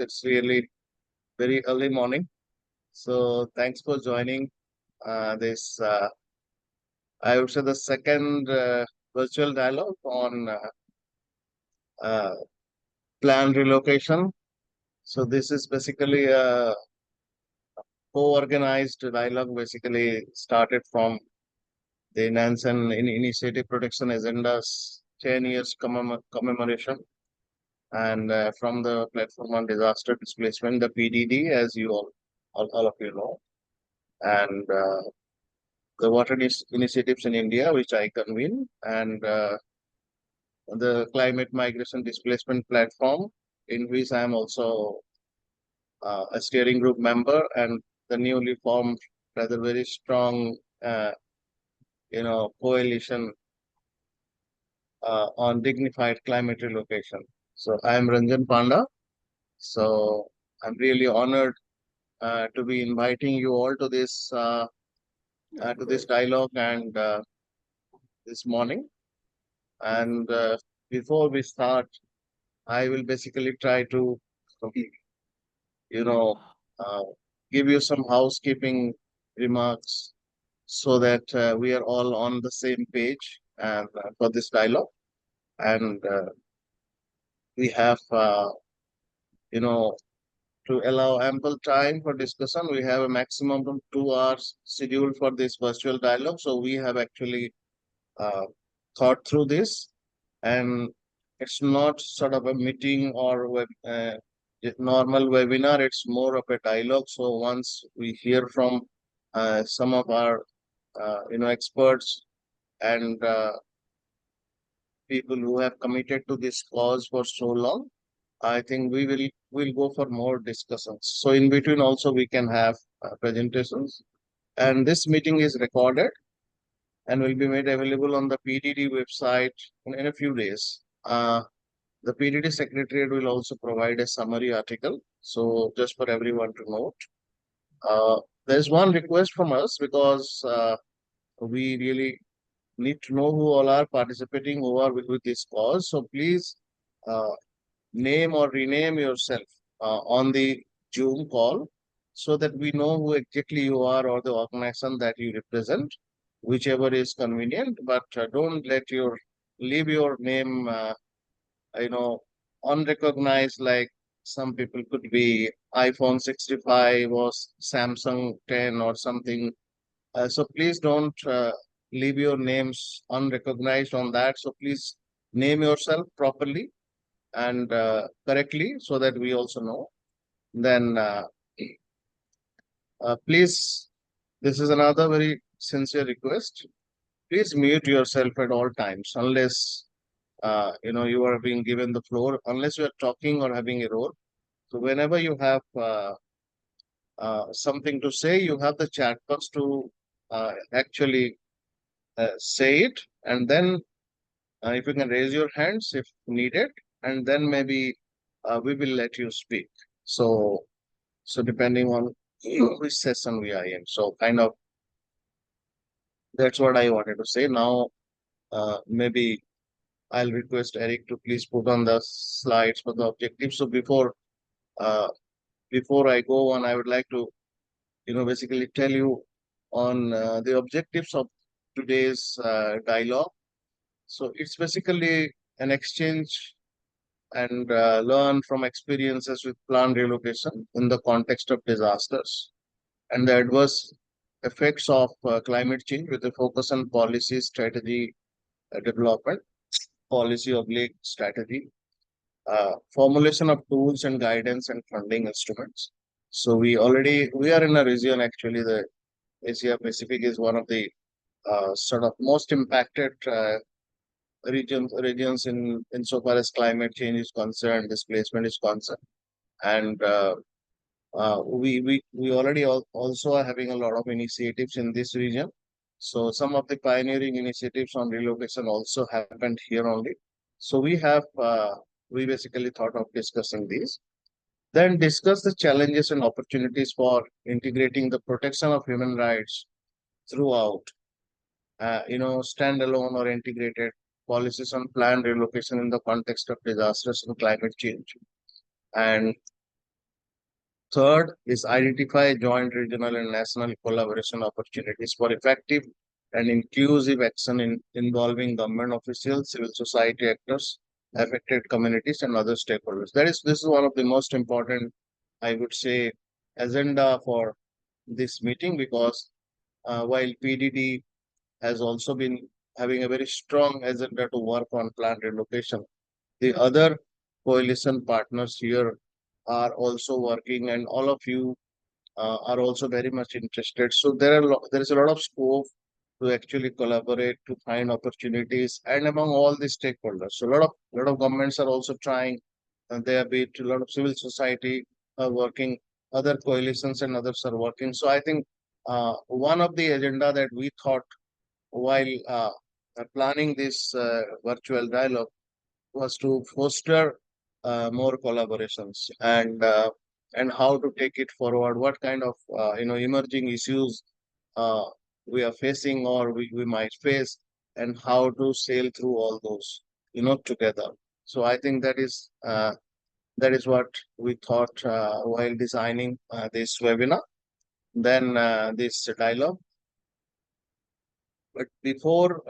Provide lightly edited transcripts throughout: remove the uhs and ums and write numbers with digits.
It's really very early morning. So thanks for joining this, I would say the second virtual dialogue on uh, planned relocation. So this is basically a co-organized dialogue, basically started from the Nansen Initiative Protection Agenda's 10 years commemoration and from the Platform on Disaster Displacement, the PDD, as you all of you know, and the water initiatives in India, which I convene, and the Climate Migration Displacement Platform, in which I am also a steering group member, and the newly formed, rather very strong, coalition on dignified climate relocation. So I am Ranjan Panda. So I'm really honored to be inviting you all to this dialogue and this morning. And before we start, I will basically try to, you know, uh, give you some housekeeping remarks so that we are all on the same page and for this dialogue. And we have, to allow ample time for discussion, we have a maximum of 2 hours scheduled for this virtual dialogue. So we have actually uh, thought through this, and it's not sort of a meeting or normal webinar. It's more of a dialogue. So once we hear from some of our experts and people who have committed to this cause for so long, I think we'll go for more discussions. So in between also we can have presentations, and this meeting is recorded and will be made available on the PDD website in a few days. The PDD Secretariat will also provide a summary article. So just for everyone to note, there's one request from us because we really need to know who all are participating, who are with this cause. So please uh, name or rename yourself on the Zoom call so that we know who exactly you are or the organization that you represent, whichever is convenient. But don't leave your name, unrecognized. Like some people could be iPhone 65 or Samsung 10 or something. So please don't leave your names unrecognized on that. So please name yourself properly and correctly so that we also know. Then please, this is another very sincere request. Please mute yourself at all times unless you are being given the floor, unless you are talking or having a role. So whenever you have something to say, you have the chat box to actually say it, and then if you can raise your hands if needed, and then maybe we will let you speak. So depending on which session we are in. So kind of that's what I wanted to say. Now maybe I'll request Eric to please put on the slides for the objectives. So uh, before I go on, I would like to basically tell you on the objectives of today's dialogue. So it's basically an exchange and learn from experiences with planned relocation in the context of disasters and the adverse effects of climate change with a focus on policy strategy development, policy oblique strategy, formulation of tools and guidance and funding instruments. So we are in a region, actually the Asia Pacific is one of the sort of most impacted regions in insofar as climate change is concerned, displacement is concerned, and we already also are having a lot of initiatives in this region. So some of the pioneering initiatives on relocation also happened here only. So we basically thought of discussing these. Then discuss the challenges and opportunities for integrating the protection of human rights throughout, standalone or integrated policies on planned relocation in the context of disasters and climate change. And Third is identify joint regional and national collaboration opportunities for effective and inclusive action involving government officials, civil society actors, affected communities, and other stakeholders. This is one of the most important, I would say, agenda for this meeting, because while PDD has also been having a very strong agenda to work on planned relocation, the other coalition partners here are also working, and all of you are also very much interested. So there is a lot of scope to actually collaborate to find opportunities, and among all the stakeholders. So a lot of governments are also trying, and there be a lot of civil society are working, other coalitions and others are working. So I think one of the agenda that we thought while planning this virtual dialogue was to foster more collaborations, and how to take it forward, what kind of emerging issues uh, we are facing, or we might face, and how to sail through all those together. So I think that is what we thought while designing this webinar, then this dialogue. But before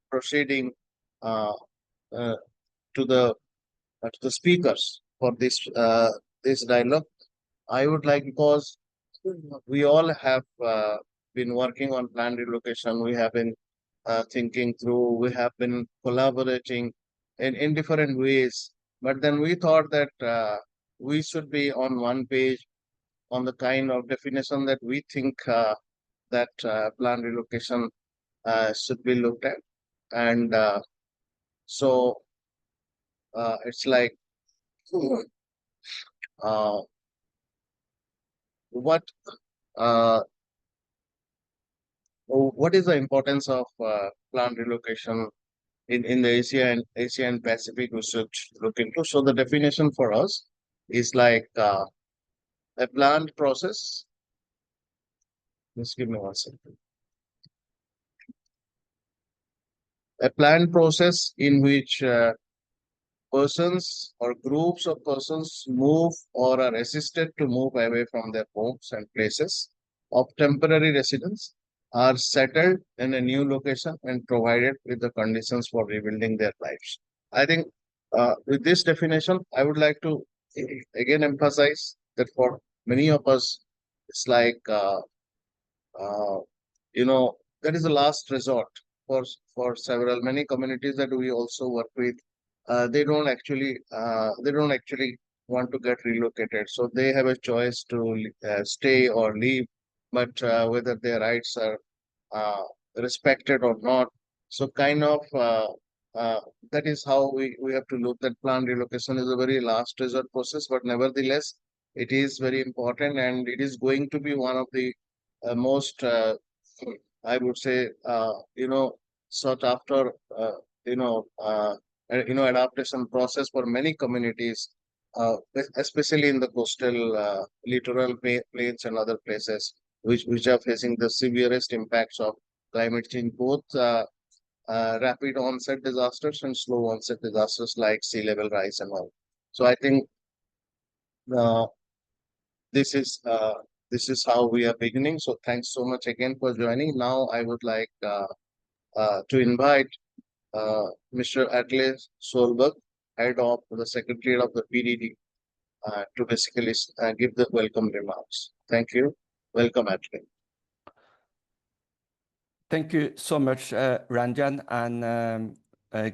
proceeding uh, uh, to the speakers for this dialogue, I would like, because we all have been working on planned relocation. We have been thinking through. We have been collaborating in different ways. But then we thought that we should be on one page on the kind of definition that we think that planned relocation should be looked at. And so it's like, uh, what uh, what is the importance of planned relocation in the Asia and Pacific we should look into? So the definition for us is like a planned process. Just give me one second. A planned process in which persons or groups of persons move or are assisted to move away from their homes and places of temporary residence, are settled in a new location and provided with the conditions for rebuilding their lives. I think with this definition, I would like to again emphasize that for many of us, it's like uh, that is a last resort for several many communities that we also work with. They don't actually want to get relocated, so they have a choice to stay or leave, but whether their rights are uh, respected or not. So kind of that is how we have to look at planned relocation is a very last resort process, but nevertheless, it is very important, and it is going to be one of the most, I would say, sought after, you know, uh, adaptation process for many communities, especially in the coastal, littoral plains and other places, which are facing the severest impacts of climate change, both rapid onset disasters and slow onset disasters like sea level rise and all. So I think uh, this is uh, this is how we are beginning. So thanks so much again for joining. Now I would like to invite Mr. Atlas Solberg, head of the Secretariat of the PDD, to basically give the welcome remarks. Thank you. Welcome, Atlas. Thank you so much, Ranjan, and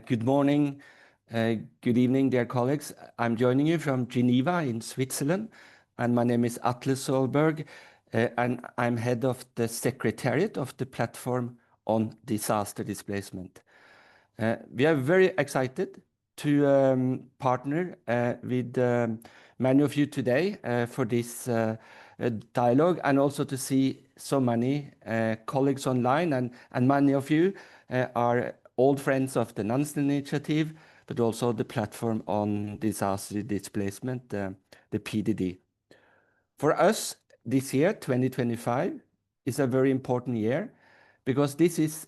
good morning, good evening, dear colleagues. I'm joining you from Geneva in Switzerland, and my name is Atle Solberg, and I'm head of the Secretariat of the Platform on Disaster Displacement. We are very excited to partner with many of you today for this dialogue, and also to see so many colleagues online, and many of you are old friends of the Nansen Initiative, but also the Platform on Disaster Displacement, the PDD. For us, this year, 2025, is a very important year, because this is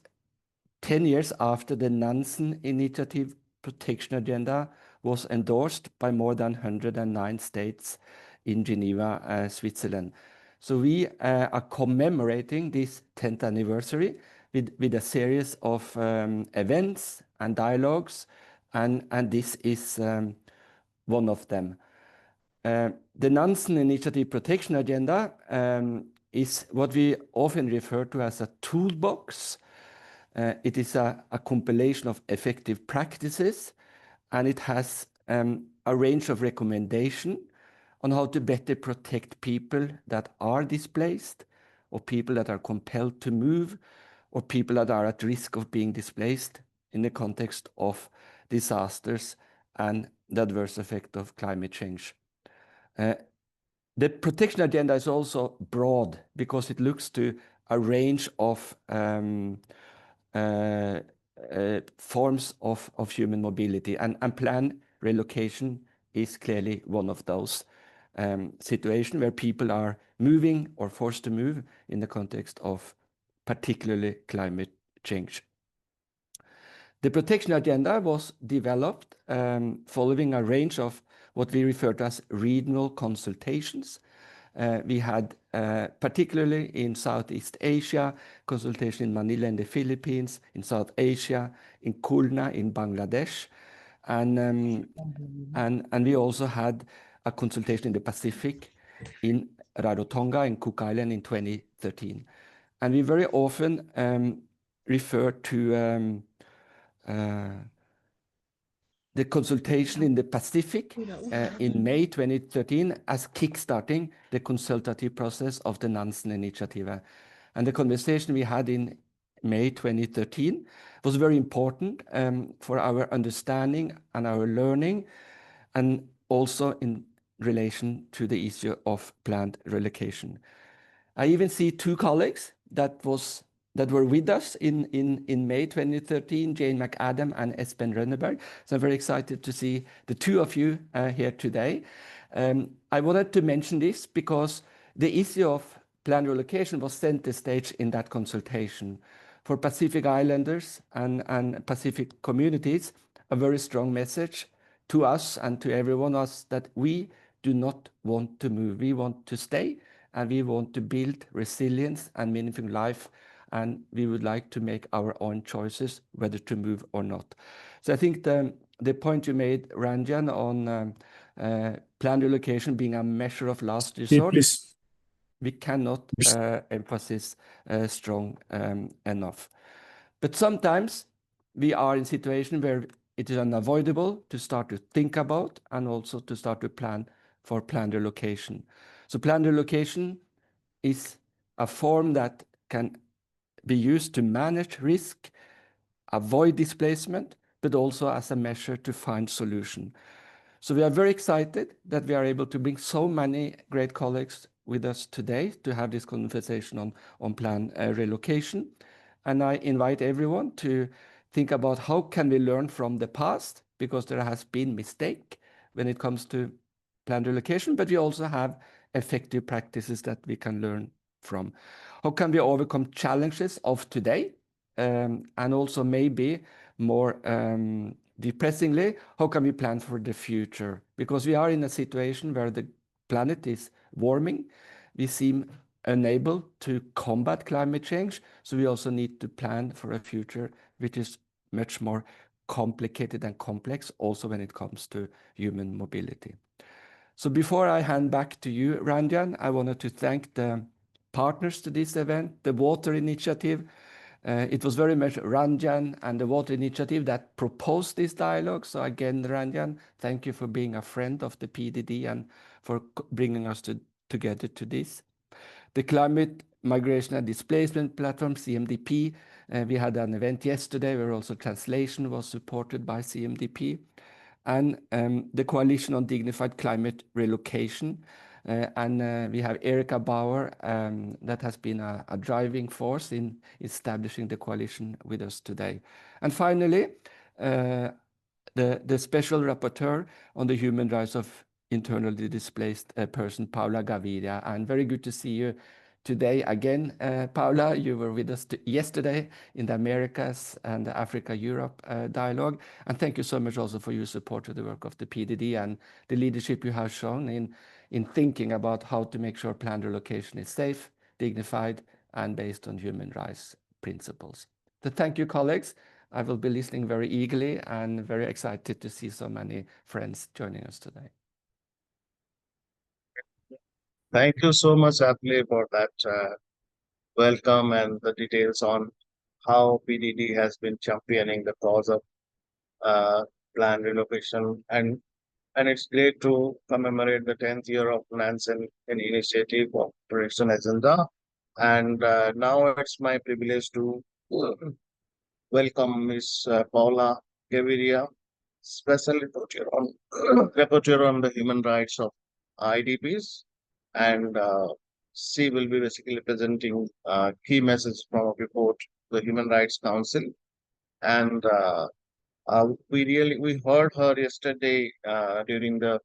10 years after the Nansen Initiative Protection Agenda was endorsed by more than 109 states in Geneva, Switzerland. So we are commemorating this 10th anniversary with a series of events and dialogues, and this is one of them. The Nansen Initiative Protection Agenda is what we often refer to as a toolbox. It is a compilation of effective practices, and it has a range of recommendations on how to better protect people that are displaced, or people that are compelled to move, or people that are at risk of being displaced in the context of disasters and the adverse effect of climate change. The protection agenda is also broad because it looks to a range of forms of human mobility, and planned relocation is clearly one of those situations where people are moving or forced to move in the context of particularly climate change. The protection agenda was developed following a range of what we refer to as regional consultations. We had, particularly in Southeast Asia, consultation in Manila in the Philippines, in South Asia, in Khulna in Bangladesh, and we also had a consultation in the Pacific in Rarotonga in Cook Island in 2013. And we very often refer to the consultation in the Pacific in May 2013 as kickstarting the consultative process of the Nansen Initiative. And the conversation we had in May 2013 was very important for our understanding and our learning, and also in relation to the issue of planned relocation. I even see two colleagues that were with us in May 2013, Jane McAdam and Espen Rønneberg. So I'm very excited to see the two of you here today. I wanted to mention this because the issue of planned relocation was center stage in that consultation. For Pacific Islanders and Pacific communities, a very strong message to us and to everyone else that we do not want to move. We want to stay, and we want to build resilience and meaningful life, and we would like to make our own choices whether to move or not. So I think the point you made, Ranjan, on planned relocation being a measure of last resort, we cannot emphasize strong enough. But sometimes we are in a situation where it is unavoidable to start to think about and also to start to plan for planned relocation. So planned relocation is a form that can be used to manage risk, avoid displacement, but also as a measure to find solution. So we are very excited that we are able to bring so many great colleagues with us today to have this conversation on planned relocation. And I invite everyone to think about how can we learn from the past, because there has been mistake when it comes to planned relocation, but we also have effective practices that we can learn from. How can we overcome challenges of today? And also maybe more depressingly, how can we plan for the future? Because we are in a situation where the planet is warming. We seem unable to combat climate change. So we also need to plan for a future which is much more complicated and complex, also when it comes to human mobility. So before I hand back to you, Ranjan, I wanted to thank the partners to this event, the Water Initiative. It was very much Ranjan and the Water Initiative that proposed this dialogue. So again, Ranjan, thank you for being a friend of the PDD and for bringing us together to this. The Climate Migration and Displacement Platform, CMDP, we had an event yesterday where also translation was supported by CMDP. And the Coalition on Dignified Climate Relocation. And we have Erika Bauer that has been a driving force in establishing the coalition with us today. And finally, the Special Rapporteur on the human rights of internally displaced person, Paula Gaviria. And very good to see you today again, Paula. You were with us yesterday in the Americas and the Africa-Europe dialogue. And thank you so much also for your support to the work of the PDD and the leadership you have shown in thinking about how to make sure planned relocation is safe, dignified, and based on human rights principles. So thank you, colleagues. I will be listening very eagerly and very excited to see so many friends joining us today. Thank you so much, Atle, for that welcome and the details on how PDD has been championing the cause of planned relocation. And it's great to commemorate the 10th year of Nansen Initiative of Protection Agenda. And now it's my privilege to welcome Ms. Paula Gaviria, Special Rapporteur on, Rapporteur on the Human Rights of IDPs. And she will be basically presenting key messages from a report, the Human Rights Council. And we heard her yesterday during the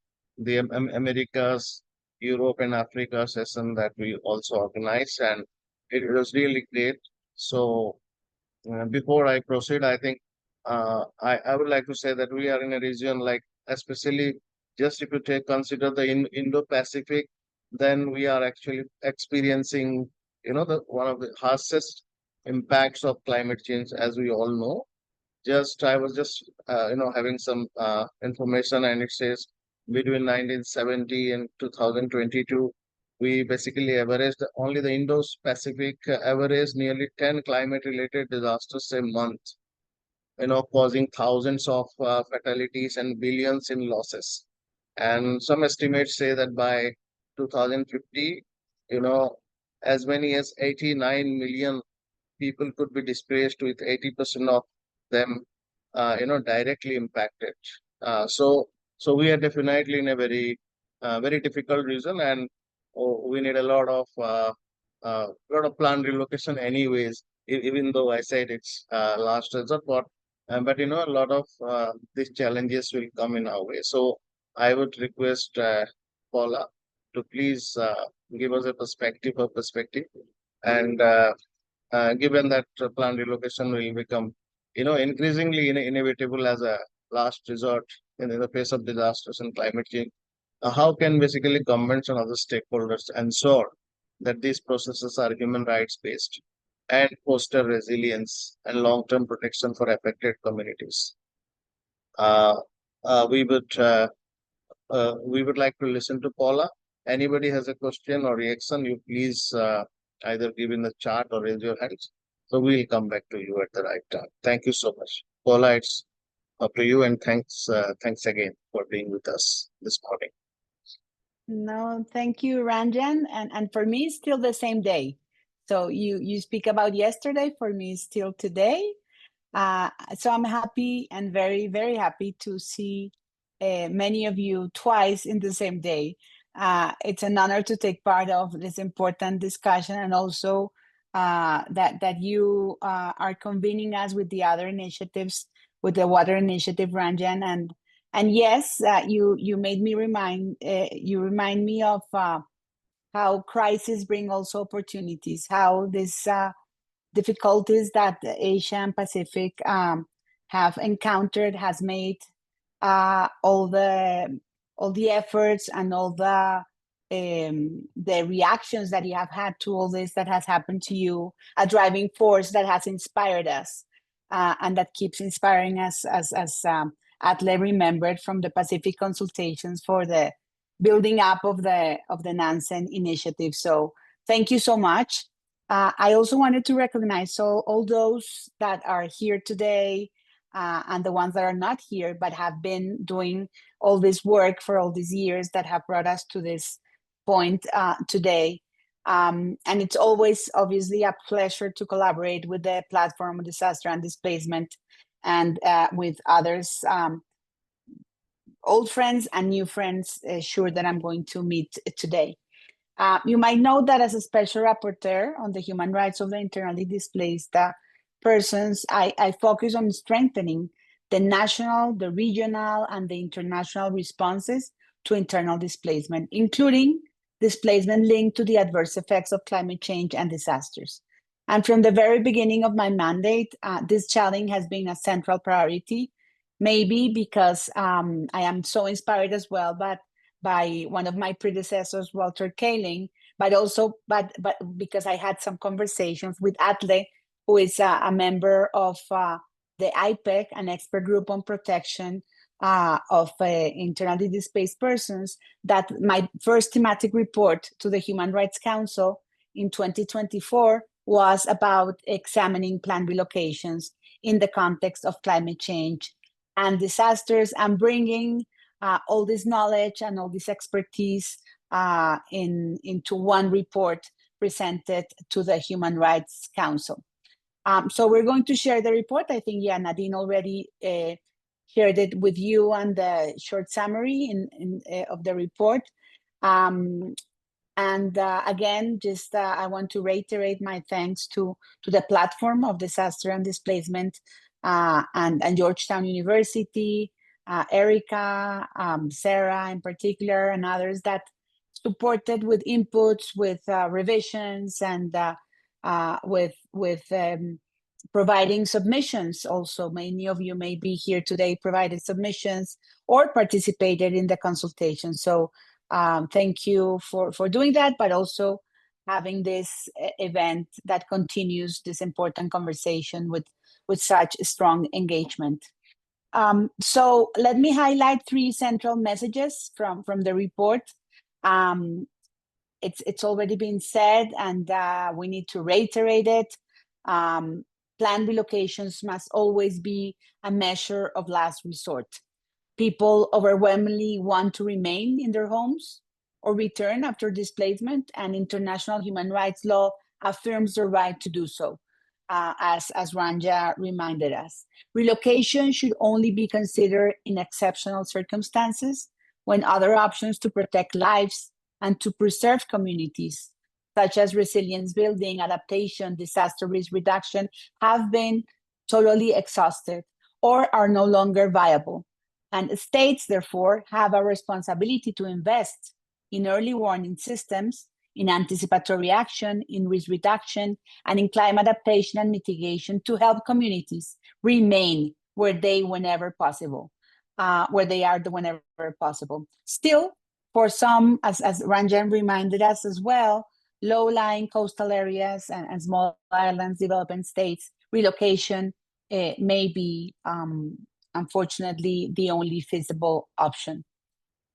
Americas, Europe and Africa session that we also organized, and it was really great. So before I proceed, I think I would like to say that we are in a region like, especially just if you consider the Indo-Pacific, then we are actually experiencing, the one of the harshest impacts of climate change, as we all know. I was just having some information, and it says between 1970 and 2022, we basically averaged only the Indo-Pacific averaged nearly 10 climate-related disasters a month, causing thousands of fatalities and billions in losses. And some estimates say that by 2050, as many as 89 million people could be displaced, with 80% of them, directly impacted. So we are definitely in a very difficult region, and we need a lot of planned relocation, anyways. Even though I said it's last resort, but a lot of these challenges will come in our way. So I would request Paula to please give us a perspective, and given that planned relocation will become, increasingly inevitable as a last resort in the face of disasters and climate change. How can basically governments and other stakeholders ensure that these processes are human rights based and foster resilience and long-term protection for affected communities? Uh, uh, we would uh, we would like to listen to Paula. Anybody has a question or reaction, you please either give in the chat or raise your hands. So we'll come back to you at the right time. Thank you so much. Paula, it's up to you, and thanks again for being with us this morning. No, thank you, Ranjan. And for me, it's still the same day. So you speak about yesterday, for me, it's still today. So I'm happy and very, very happy to see many of you twice in the same day. It's an honor to take part of this important discussion, and also that you are convening us with the other initiatives, with the Water Initiative, Ranjan, and yes, you made me remind me of how crises bring also opportunities, how this difficulties that the Asia and Pacific have encountered has made all the efforts and all the reactions that you have had to all this that has happened to you, a driving force that has inspired us and that keeps inspiring us, as Atle remembered from the Pacific consultations for the building up of the Nansen initiative. So thank you so much. I also wanted to recognize all those that are here today and the ones that are not here, but have been doing all this work for all these years that have brought us to this point today. And it's always obviously a pleasure to collaborate with the Platform on Disaster and Displacement, and with others, old friends and new friends, sure that I'm going to meet today. You might know that as a Special Rapporteur on the human rights of the internally displaced persons, I focus on strengthening the national, the regional, and the international responses to internal displacement, including displacement linked to the adverse effects of climate change and disasters. And from the very beginning of my mandate, this challenge has been a central priority, maybe because I am so inspired as well, but by one of my predecessors, Walter Kaling, but also but because I had some conversations with Atle, who is a member of the IPEC, an expert group on protection of internally displaced persons, that my first thematic report to the Human Rights Council in 2024 was about examining planned relocations in the context of climate change and disasters, and bringing all this knowledge and all this expertise into one report presented to the Human Rights Council. So we're going to share the report. I think, yeah, Nadine already shared it with you on the short summary of the report. Again, just I want to reiterate my thanks to the platform of disaster and displacement and Georgetown University, Erica, Sarah in particular, and others that supported with inputs, with revisions, and with providing submissions. Also, many of you may be here today provided submissions or participated in the consultation. So thank you for doing that, but also having this event that continues this important conversation with such strong engagement. So let me highlight 3 central messages from the report. It's already been said, and we need to reiterate it. Planned relocations must always be a measure of last resort. People overwhelmingly want to remain in their homes or return after displacement, and international human rights law affirms the right to do so, as Ranja reminded us. Relocation should only be considered in exceptional circumstances, when other options to protect lives and to preserve communities, such as resilience building, adaptation, disaster risk reduction, have been totally exhausted or are no longer viable. And states, therefore, have a responsibility to invest in early warning systems, in anticipatory action, in risk reduction, and in climate adaptation and mitigation to help communities remain where they whenever possible, whenever possible. Still, for some, as Ranjan reminded us as well, low-lying coastal areas and small islands, developing states, relocation may be unfortunately the only feasible option.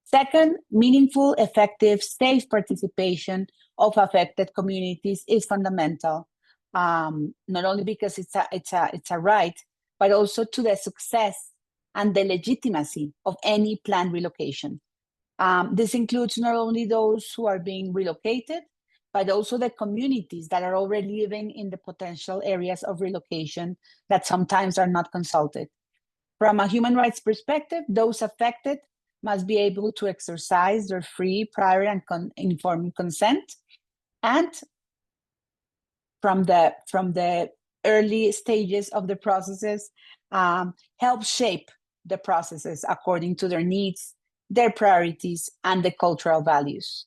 Second, meaningful, effective, safe participation of affected communities is fundamental, not only because it's a right, but also to the success and the legitimacy of any planned relocation. This includes not only those who are being relocated, but also the communities that are already living in the potential areas of relocation that sometimes are not consulted. From a human rights perspective, those affected must be able to exercise their free, prior, and informed consent. And from the early stages of the processes, help shape the processes according to their needs, their priorities, and the cultural values.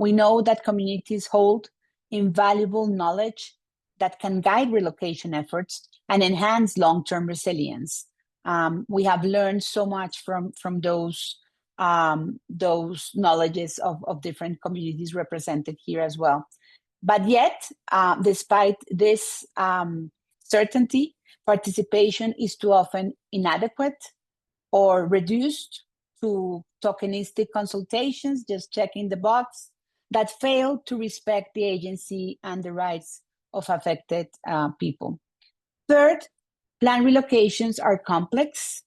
We know that communities hold invaluable knowledge that can guide relocation efforts and enhance long-term resilience. We have learned so much from those knowledges of different communities represented here as well. But yet, despite this certainty, participation is too often inadequate or reduced to tokenistic consultations, just checking the box, that fail to respect the agency and the rights of affected people. Third, planned relocations are complex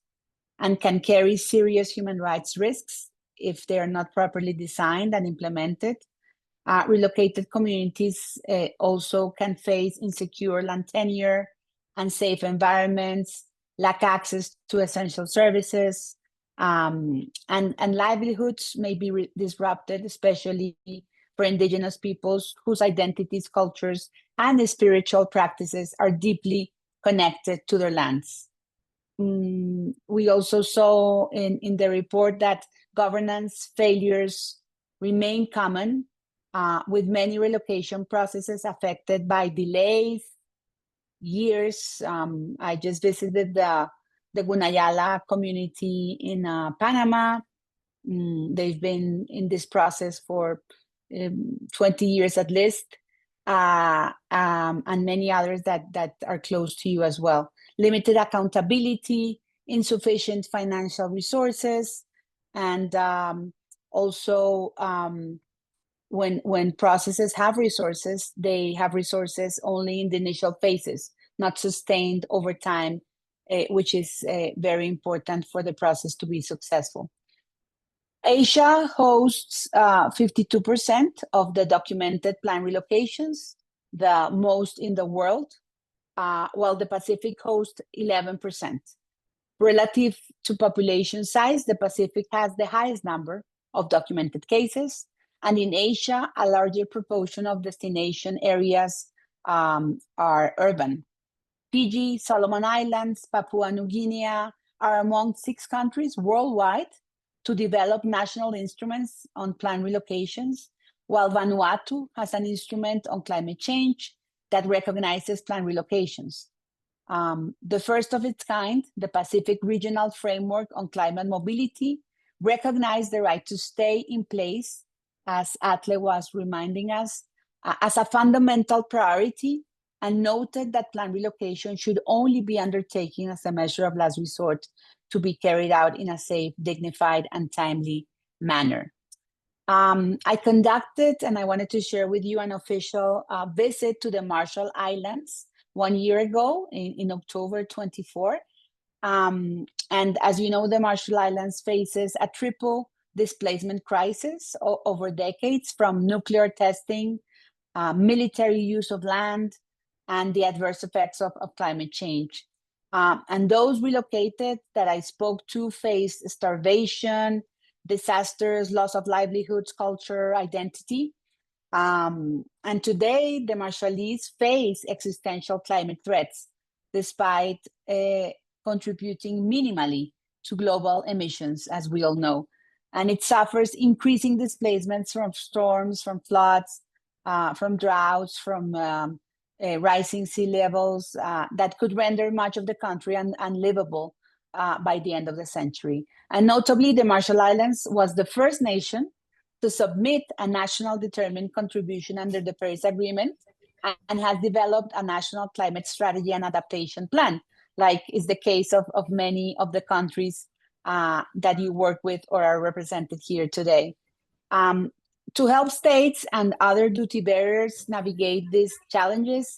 and can carry serious human rights risks if they are not properly designed and implemented. Relocated communities also can face insecure land tenure, unsafe environments, lack access to essential services, and livelihoods may be disrupted, especially for indigenous peoples whose identities, cultures, and spiritual practices are deeply connected to their lands. We also saw in the report that governance failures remain common, with many relocation processes affected by delays, years. I just visited the Gunayala community in Panama, They've been in this process for 20 years at least, and many others that are close to you as well. Limited accountability, insufficient financial resources, and also when processes have resources, they have resources only in the initial phases, not sustained over time, which is very important for the process to be successful. Asia hosts 52% of the documented plan relocations, the most in the world, while the Pacific hosts 11%. Relative to population size, the Pacific has the highest number of documented cases, and in Asia, a larger proportion of destination areas are urban. Fiji, Solomon Islands, Papua New Guinea are among 6 countries worldwide to develop national instruments on plan relocations, while Vanuatu has an instrument on climate change that recognizes plan relocations. The first of its kind, the Pacific Regional Framework on Climate Mobility, recognized the right to stay in place, as Atle was reminding us, as a fundamental priority, and noted that plan relocation should only be undertaken as a measure of last resort to be carried out in a safe, dignified, and timely manner. I conducted, and I wanted to share with you, an official visit to the Marshall Islands 1 year ago in October 24. And as you know, the Marshall Islands faces a triple displacement crisis over decades, from nuclear testing, military use of land, and the adverse effects of climate change. And those relocated that I spoke to faced starvation, disasters, loss of livelihoods, culture, identity. And today, the Marshallese face existential climate threats, despite contributing minimally to global emissions, as we all know. And it suffers increasing displacements from storms, from floods, from droughts, from rising sea levels that could render much of the country unlivable by the end of the century. And notably, the Marshall Islands was the first nation to submit a national determined contribution under the Paris Agreement, and has developed a national climate strategy and adaptation plan, like is the case of many of the countries that you work with or are represented here today. To help states and other duty bearers navigate these challenges,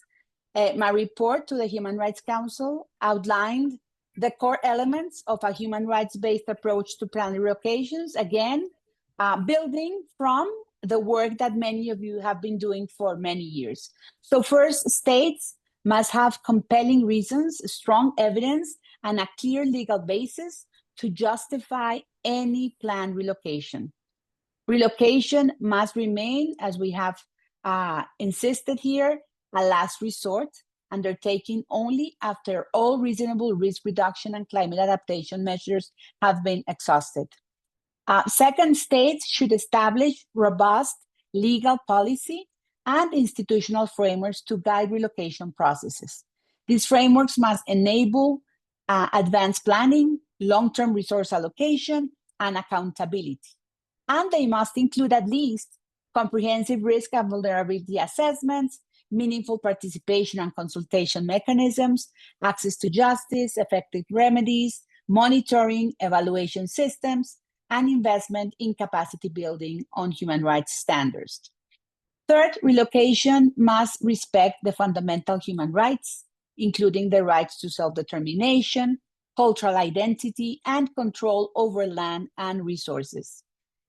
my report to the Human Rights Council outlined the core elements of a human rights-based approach to plan relocations, again, building from the work that many of you have been doing for many years. So first, states must have compelling reasons, strong evidence, and a clear legal basis to justify any planned relocation. Relocation must remain, as we have insisted here, a last resort, undertaken only after all reasonable risk reduction and climate adaptation measures have been exhausted. Second, states should establish robust legal policy and institutional frameworks to guide relocation processes. These frameworks must enable advanced planning, long-term resource allocation, and accountability. And they must include at least comprehensive risk and vulnerability assessments, meaningful participation and consultation mechanisms, access to justice, effective remedies, monitoring, evaluation systems, and investment in capacity building on human rights standards. Third, relocation must respect the fundamental human rights, including the rights to self-determination, cultural identity, and control over land and resources.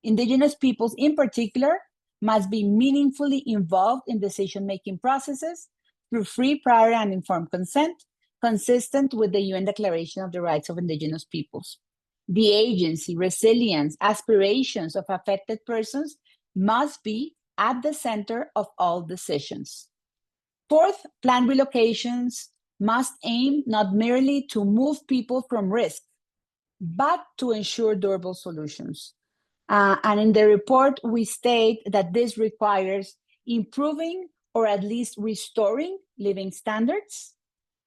Indigenous peoples in particular must be meaningfully involved in decision-making processes through free, prior, and informed consent, consistent with the UN Declaration of the Rights of Indigenous Peoples. The agency, resilience, aspirations of affected persons must be at the center of all decisions. Fourth, planned relocations must aim not merely to move people from risk, but to ensure durable solutions. And in the report, we state that this requires improving or at least restoring living standards,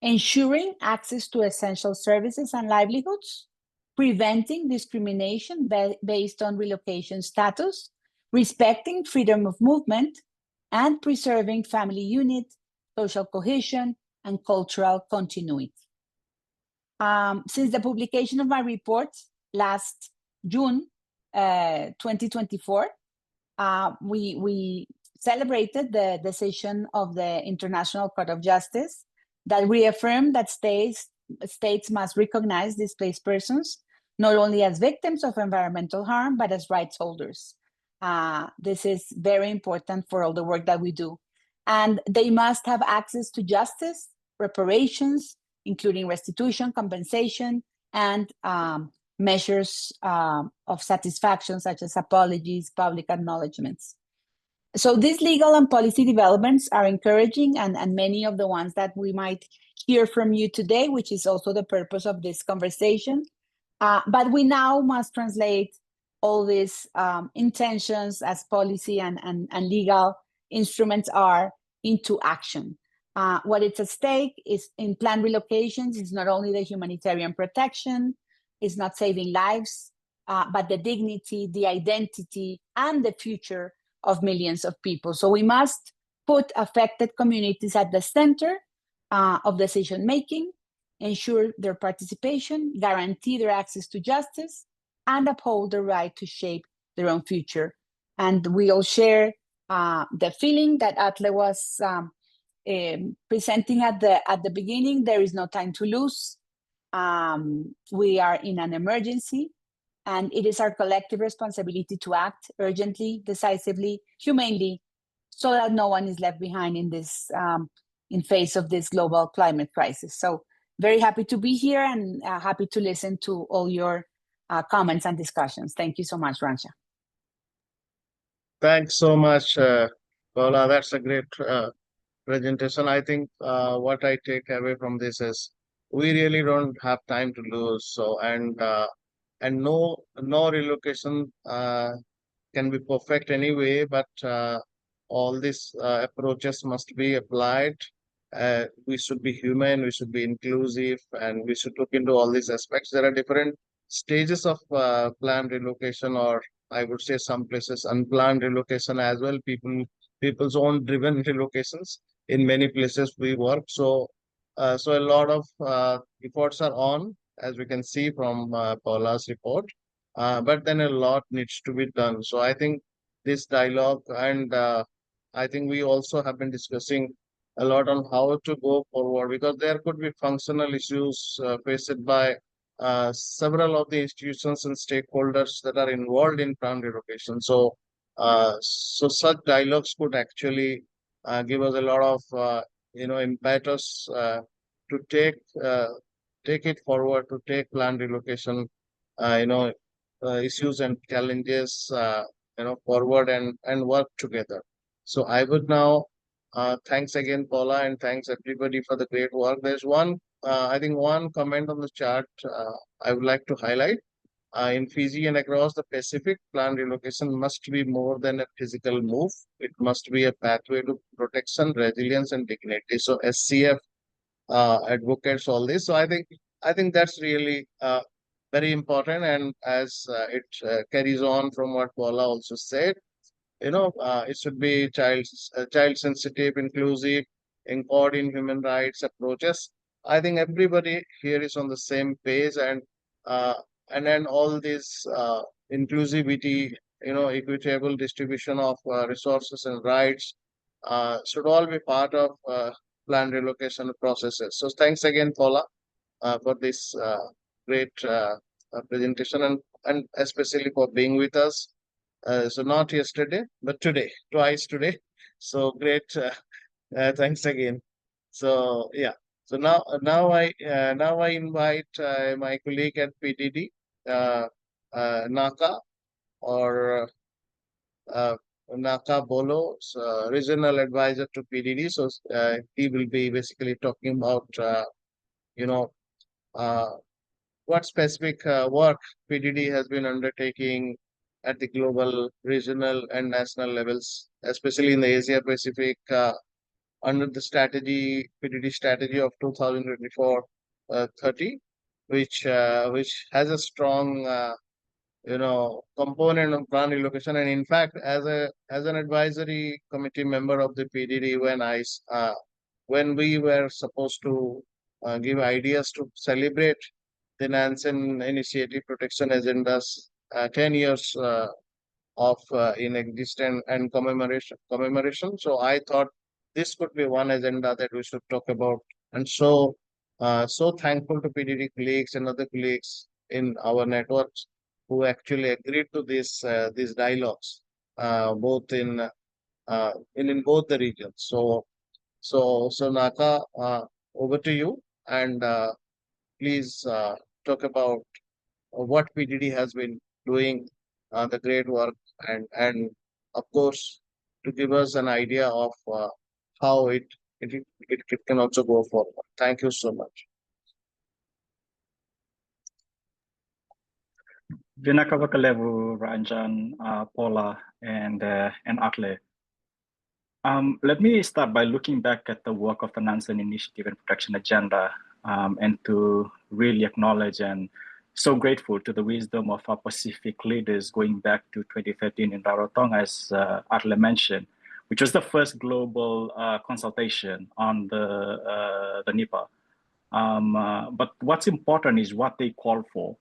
ensuring access to essential services and livelihoods, preventing discrimination based on relocation status, respecting freedom of movement, and preserving family unit, social cohesion, and cultural continuity. Since the publication of my report last June 2024, we celebrated the decision of the International Court of Justice that reaffirmed that states must recognize displaced persons not only as victims of environmental harm, but as rights holders. This is very important for all the work that we do. And they must have access to justice, reparations, including restitution, compensation, and measures of satisfaction, such as apologies, public acknowledgements. So these legal and policy developments are encouraging, and many of the ones that we might hear from you today, which is also the purpose of this conversation. But we now must translate all these intentions as policy and legal instruments are into action. What is at stake is in planned relocations is not only the humanitarian protection, it's not saving lives, but the dignity, the identity, and the future of millions of people. So we must put affected communities at the center of decision-making, ensure their participation, guarantee their access to justice, and uphold the right to shape their own future. And we all share the feeling that Atle was presenting at the beginning. There is no time to lose. We are in an emergency, and it is our collective responsibility to act urgently, decisively, humanely, so that no one is left behind in this in face of this global climate crisis. So very happy to be here and happy to listen to all your comments and discussions. Thank you so much, Ransha. Thanks so much, Paula. That's a great presentation. I think what I take away from this is we really don't have time to lose. So and no relocation can be perfect anyway, but all these approaches must be applied. We should be human, we should be inclusive, and we should look into all these aspects. There are different stages of planned relocation, or I would say some places unplanned relocation as well. People's own driven relocations in many places we work. So so a lot of efforts are on, as we can see from Paula's report. But then a lot needs to be done. So I think this dialogue, and I think we also have been discussing a lot on how to go forward, because there could be functional issues faced by several of the institutions and stakeholders that are involved in planned relocation. So so such dialogues could actually give us a lot of impetus to take it forward, to take planned relocation issues and challenges forward and work together. So I would now thanks again, Paula, and thanks everybody for the great work. There's one I think one comment on the chart I would like to highlight. In Fiji and across the Pacific, planned relocation must be more than a physical move. It must be a pathway to protection, resilience, and dignity. So SCF advocates all this. So I think that's really very important. And as it carries on from what Paula also said, it should be child sensitive, inclusive, anchored in human rights approaches. I think everybody here is on the same page, and then all this inclusivity, equitable distribution of resources and rights should all be part of planned relocation processes. So thanks again, Paula, for this great presentation, and especially for being with us. So not yesterday, but today, twice today. So great. Thanks again. So yeah. So now I invite my colleague at PDD, Naka, or Naka Bolo, regional advisor to PDD. So he will be basically talking about what specific work PDD has been undertaking at the global, regional, and national levels, especially in the Asia Pacific, under the PDD strategy of 2024-30, which has a strong component of plan relocation. And in fact, as an advisory committee member of the PDD, when we were supposed to give ideas to celebrate the Nansen Initiative Protection Agenda's 10 years of in existence and commemoration. So I thought this could be one agenda that we should talk about. And so thankful to PDD colleagues and other colleagues in our networks who actually agreed to these dialogues, both in both the regions. So Naka, over to you, and please talk about what PDD has been doing, the great work, and of course to give us an idea of how it can also go forward. Thank you so much. Vinakavakalevu, Ranjan, Paula, and Atle. Let me start by looking back at the work of the Nansen Initiative and Protection Agenda, and to really acknowledge and so grateful to the wisdom of our Pacific leaders going back to 2013 in Rarotonga, as Atle mentioned, which was the first global consultation on the NIPA. But what's important is what they call for.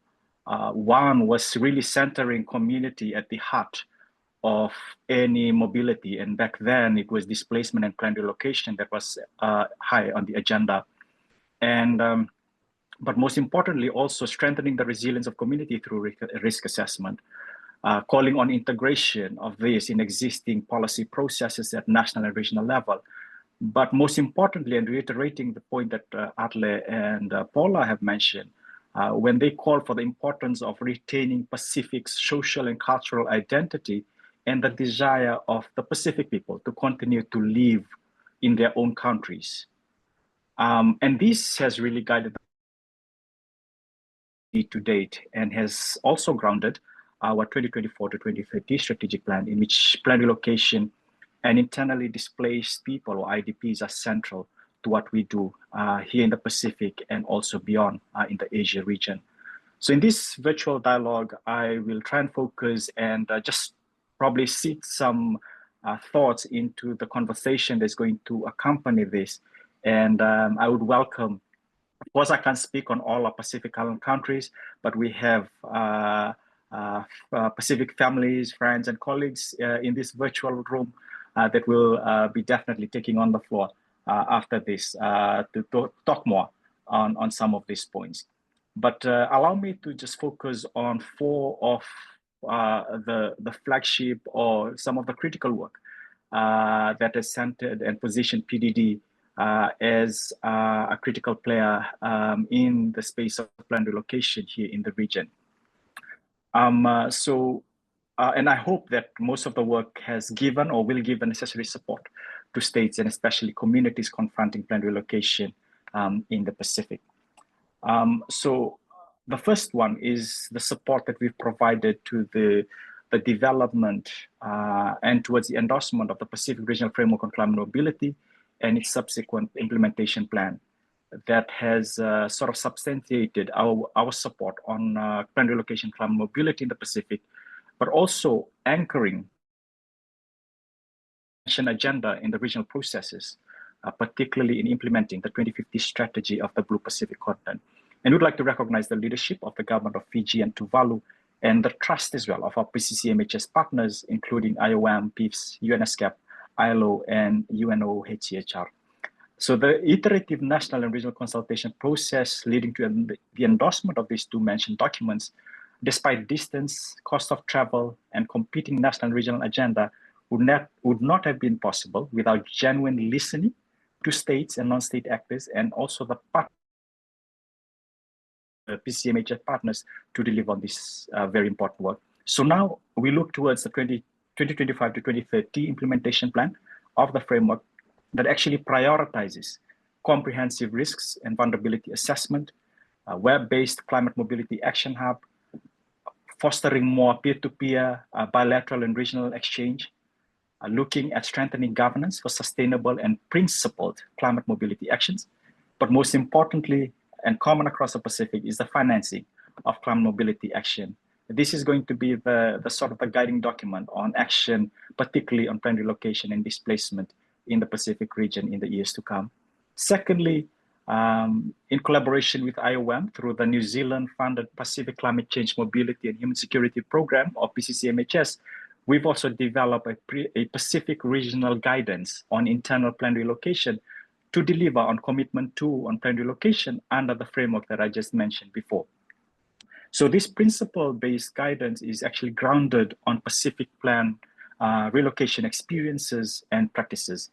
One was really centering community at the heart of any mobility. And back then it was displacement and planned relocation that was high on the agenda. And but most importantly, also strengthening the resilience of community through risk assessment, calling on integration of this in existing policy processes at national and regional level. But most importantly, and reiterating the point that Atle and Paula have mentioned, when they call for the importance of retaining Pacific's social and cultural identity and the desire of the Pacific people to continue to live in their own countries. And this has really guided to date and has also grounded our 2024 to 2030 strategic plan, in which planned relocation and internally displaced people, or IDPs, are central to what we do here in the Pacific and also beyond in the Asia region. So in this virtual dialogue, I will try and focus and just probably seek some thoughts into the conversation that's going to accompany this. And I would welcome, of course, I can't speak on all our Pacific Island countries, but we have Pacific families, friends, and colleagues in this virtual room that will be definitely taking on the floor after this to talk more on some of these points. But allow me to just focus on four of the flagship or some of the critical work that has centered and positioned PDD as a critical player in the space of planned relocation here in the region. And I hope that most of the work has given or will give the necessary support to states and especially communities confronting planned relocation in the Pacific. So the first one is the support that we've provided to the development and towards the endorsement of the Pacific Regional Framework on Climate Mobility and its subsequent implementation plan that has sort of substantiated our support on planned relocation climate mobility in the Pacific, but also anchoring agenda in the regional processes, particularly in implementing the 2050 strategy of the Blue Pacific continent. And we'd like to recognize the leadership of the government of Fiji and Tuvalu, and the trust as well of our PCCMHS partners, including IOM, PIFS, UNESCAP, ILO, and UNOHCHR. So the iterative national and regional consultation process leading to the endorsement of these two mentioned documents, despite distance, cost of travel, and competing national and regional agenda, would not have been possible without genuine listening to states and non-state actors, and also the PCMHS partners to deliver on this very important work. So now we look towards the 2025 to 2030 implementation plan of the framework that actually prioritizes comprehensive risks and vulnerability assessment, web-based climate mobility action hub, fostering more peer-to-peer, bilateral and regional exchange, looking at strengthening governance for sustainable and principled climate mobility actions, but most importantly, and common across the Pacific is the financing of climate mobility action. This is going to be the sort of the guiding document on action, particularly on planned relocation and displacement in the Pacific region in the years to come. Secondly, in collaboration with IOM through the New Zealand-funded Pacific Climate Change Mobility and Human Security Program, or PCCMHS, we've also developed a Pacific regional guidance on internal planned relocation to deliver on commitment 2 on planned relocation under the framework that I just mentioned before. So this principle-based guidance is actually grounded on Pacific plan relocation experiences and practices.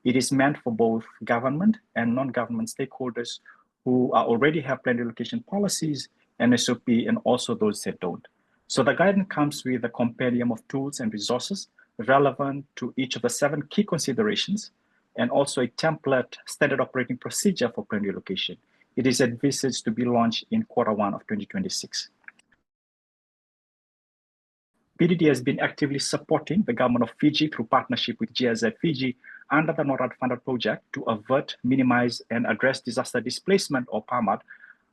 It is meant for both government and non-government stakeholders who already have planned relocation policies and SOP, and also those that don't. So the guidance comes with a compendium of tools and resources relevant to each of the 7 key considerations, and also a template standard operating procedure for planned relocation. It is envisaged to be launched in Q1 of 2026. PDD has been actively supporting the government of Fiji through partnership with GIZ Fiji under the NORAD-funded project to avert, minimize, and address disaster displacement, or PAMAD,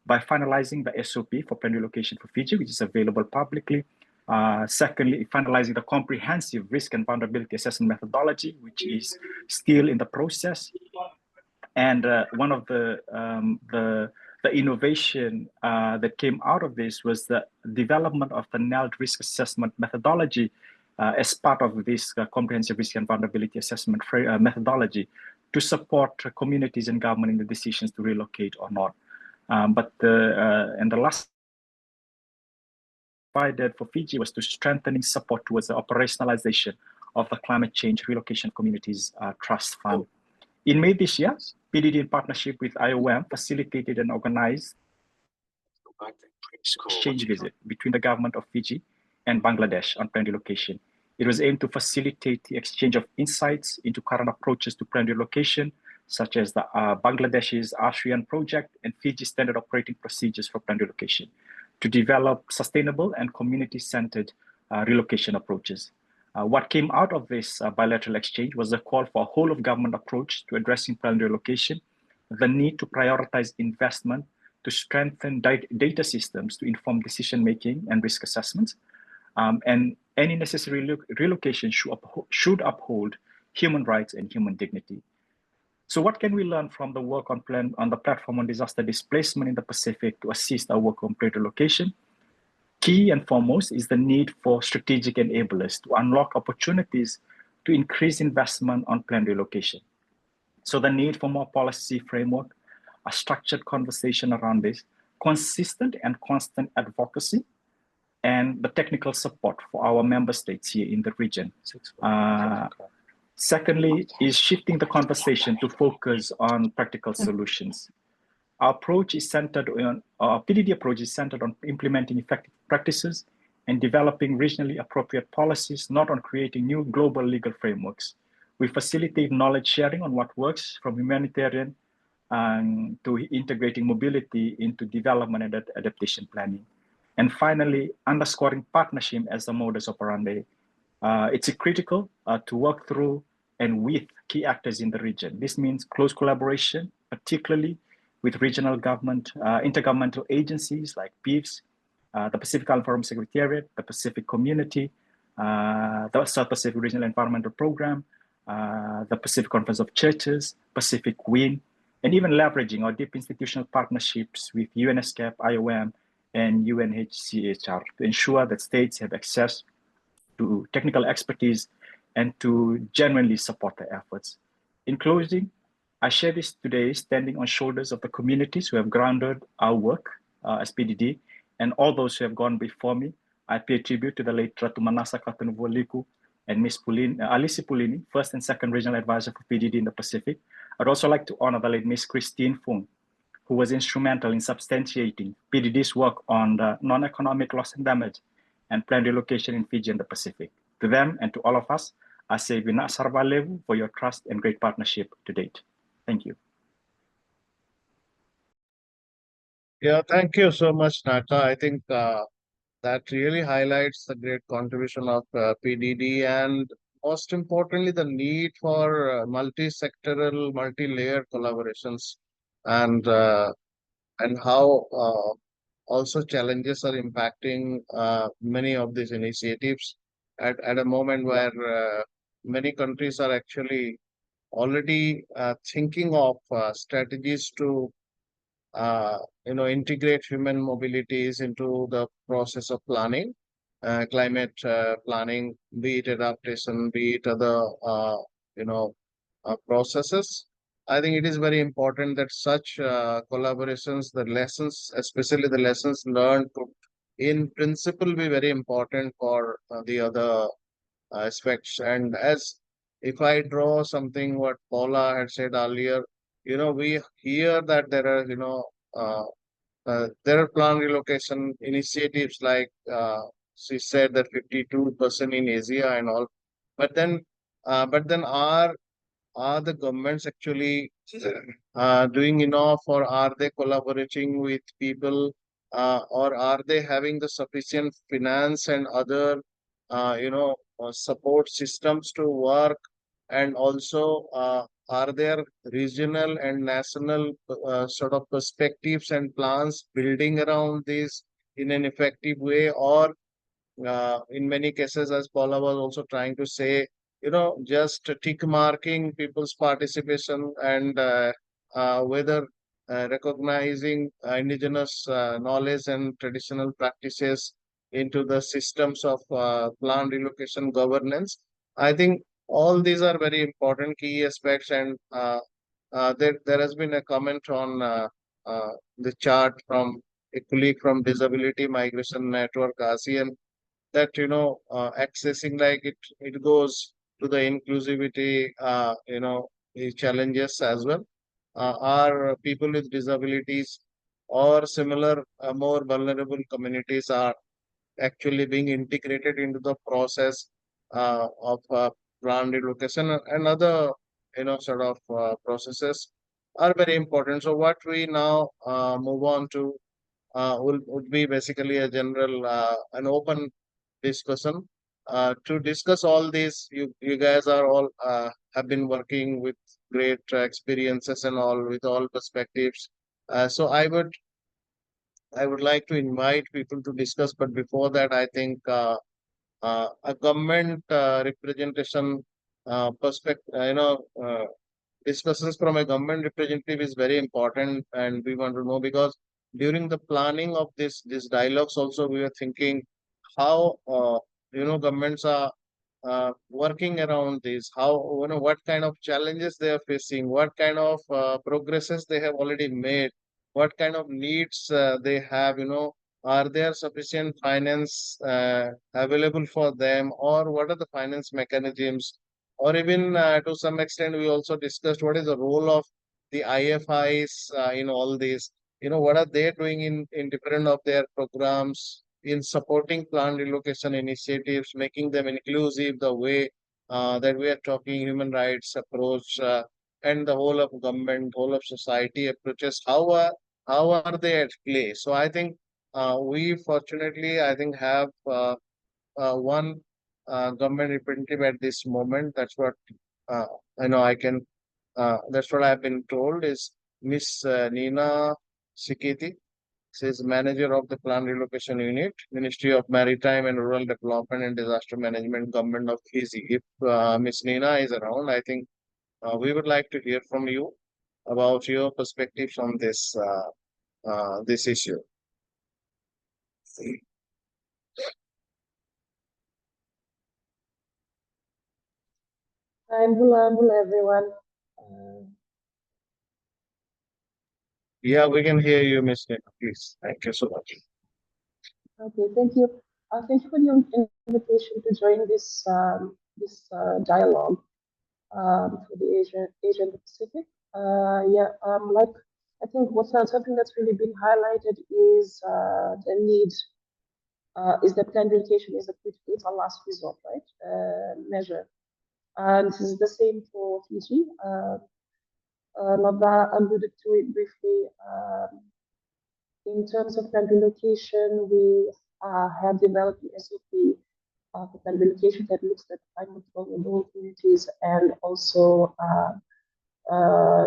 by finalizing the SOP for planned relocation for Fiji, which is available publicly. Secondly, finalizing the comprehensive risk and vulnerability assessment methodology, which is still in the process. And one of the innovation that came out of this was the development of the NELD risk assessment methodology as part of this comprehensive risk and vulnerability assessment methodology to support communities and government in the decisions to relocate or not. But the last provided for Fiji was to strengthening support towards the operationalization of the Climate Change Relocation Communities Trust Fund. In May this year, PDD, in partnership with IOM, facilitated and organized exchange visit between the government of Fiji and Bangladesh on planned relocation. It was aimed to facilitate the exchange of insights into current approaches to planned relocation, such as the Bangladesh's ASEAN project and Fiji's standard operating procedures for planned relocation, to develop sustainable and community-centered relocation approaches. What came out of this bilateral exchange was a call for a whole-of-government approach to addressing planned relocation, the need to prioritize investment to strengthen data systems to inform decision-making and risk assessments, and any necessary relocation should uphold human rights and human dignity. So what can we learn from the work on the platform on disaster displacement in the Pacific to assist our work on planned relocation? Key and foremost is the need for strategic enablers to unlock opportunities to increase investment on planned relocation. So the need for more policy framework, a structured conversation around this, consistent and constant advocacy, and the technical support for our member states here in the region. Secondly, is shifting the conversation to focus on practical solutions. Our approach is centered on, our PDD approach is centered on implementing effective practices and developing regionally appropriate policies, not on creating new global legal frameworks. We facilitate knowledge sharing on what works, from humanitarian to integrating mobility into development and adaptation planning. And finally, underscoring partnership as the modus operandi. It's critical to work through and with key actors in the region. This means close collaboration, particularly with regional government, intergovernmental agencies like PIFs, the Pacific Island Forum Secretariat, the Pacific Community, the South Pacific Regional Environmental Program, the Pacific Conference of Churches, Pacific Wind, and even leveraging our deep institutional partnerships with UNESCAP, IOM, and UNHCR to ensure that states have access to technical expertise and to genuinely support their efforts. In closing, I share this today standing on shoulders of the communities who have grounded our work as PDD, and all those who have gone before me. I pay tribute to the late Ratu Manasa Katunuvualiku and Ms. Alice Pulini, first and second regional advisor for PDD in the Pacific. I'd also like to honor the late Ms. Christine Fung, who was instrumental in substantiating PDD's work on the non-economic loss and damage and planned relocation in Fiji and the Pacific. To them and to all of us, I say Vina Sarvalevu for your trust and great partnership to date. Thank you. Yeah, thank you so much, Nata. I think that really highlights the great contribution of PDD, and most importantly, the need for multi-sectoral, multi-layered collaborations. And and how also challenges are impacting many of these initiatives at a moment where many countries are actually already thinking of strategies to integrate human mobilities into the process of planning, climate planning, be it adaptation, be it other, you know, processes. I think it is very important that such collaborations, the lessons, especially the lessons learned, could, in principle, be very important for the other aspects. And as if I draw something what Paula had said earlier, we hear that uh, there are plan relocation initiatives like she said that 52% in Asia and all. But then, are the governments actually doing enough, or are they collaborating with people, or are they having the sufficient finance and other, support systems to work? And also, are there regional and national sort of perspectives and plans building around this in an effective way? Or in many cases, as Paula was also trying to say, just tick marking people's participation, and whether recognizing indigenous knowledge and traditional practices into the systems of plan relocation governance. I think all these are very important key aspects, and there has been a comment on the chart from a colleague from Disability Migration Network ASEAN, that accessing, like, it goes to the inclusivity, the challenges as well. Are people with disabilities or similar more vulnerable communities are actually being integrated into the process of plan relocation and other sort of processes are very important. So what we now move on to would be basically a general an open discussion. To discuss all this, you guys are all have been working with great experiences and all, with all perspectives. So I would like to invite people to discuss, but before that, I think a government representation perspective, discussions from a government representative is very important, and we want to know, because during the planning of this dialogues also, we were thinking how governments are working around this, how, what kind of challenges they are facing, what kind of progresses they have already made, what kind of needs they have, are there sufficient finance available for them, or what are the finance mechanisms? Or even to some extent, we also discussed what is the role of the IFIs in all this. What are they doing in different of their programs in supporting plant relocation initiatives, making them inclusive, the way that we are talking human rights approach, and the whole of government, whole of society approaches. How are they at play? So I think we fortunately, I think, have one government representative at this moment. That's what uh, I know. I can. That's what I've been told is Miss Nina Sikiti. She is manager of the Plant Relocation Unit, Ministry of Maritime and Rural Development and Disaster Management, Government of Fiji. If Miss Nina is around, I think we would like to hear from you about your perspectives on this issue. Hello, everyone. Yeah, we can hear you, Miss Nina. Please, thank you so much. Okay, thank you. Thank you for the invitation to join this dialogue for the Asian Pacific. Like, I think something that's really been highlighted is the need is that land relocation is it's a last resort, right? Measure. And this is the same for Fiji. Nada alluded to it briefly. In terms of land relocation, we have developed the SOP for land relocation that looks at climate vulnerable communities and also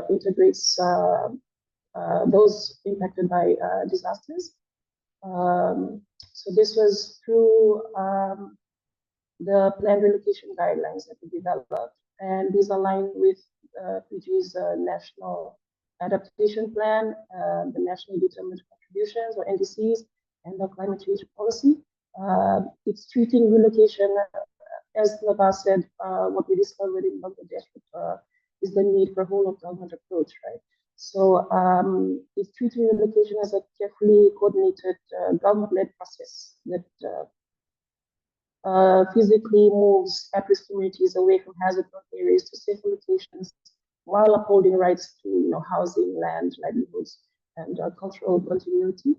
integrates those impacted by disasters. So this was through the planned relocation guidelines that we developed, and these align with PG's National Adaptation Plan, the National Determined Contributions, or NDCs, and the climate change policy. It's treating relocation, as Nava said, what we discovered in Bangladesh is the need for a whole of government approach, right? So it's treating relocation as a carefully coordinated government-led process that physically moves at-risk communities away from hazard-prone areas to safer locations, while upholding rights to housing, land, livelihoods, and cultural continuity.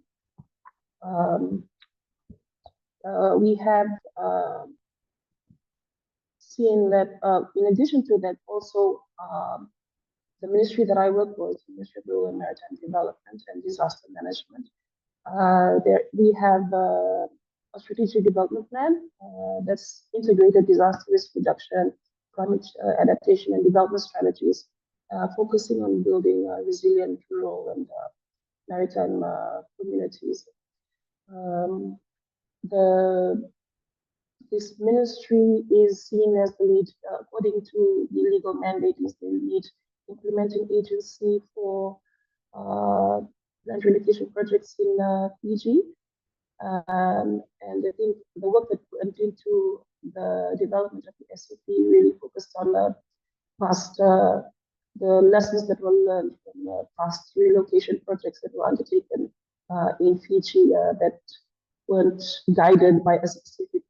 We have seen that in addition to that, also the ministry that I work for is the Ministry of Rural and Maritime Development and Disaster Management. We have a strategic development plan that's integrated disaster risk reduction, climate adaptation, and development strategies, focusing on building resilient rural and maritime communities. This ministry is seen as the lead, according to the legal mandate, is the lead implementing agency for land relocation projects in Fiji. And I think the work that went into the development of the SOP really focused on the lessons that were learned from past relocation projects that were undertaken in Fiji that weren't guided by a specific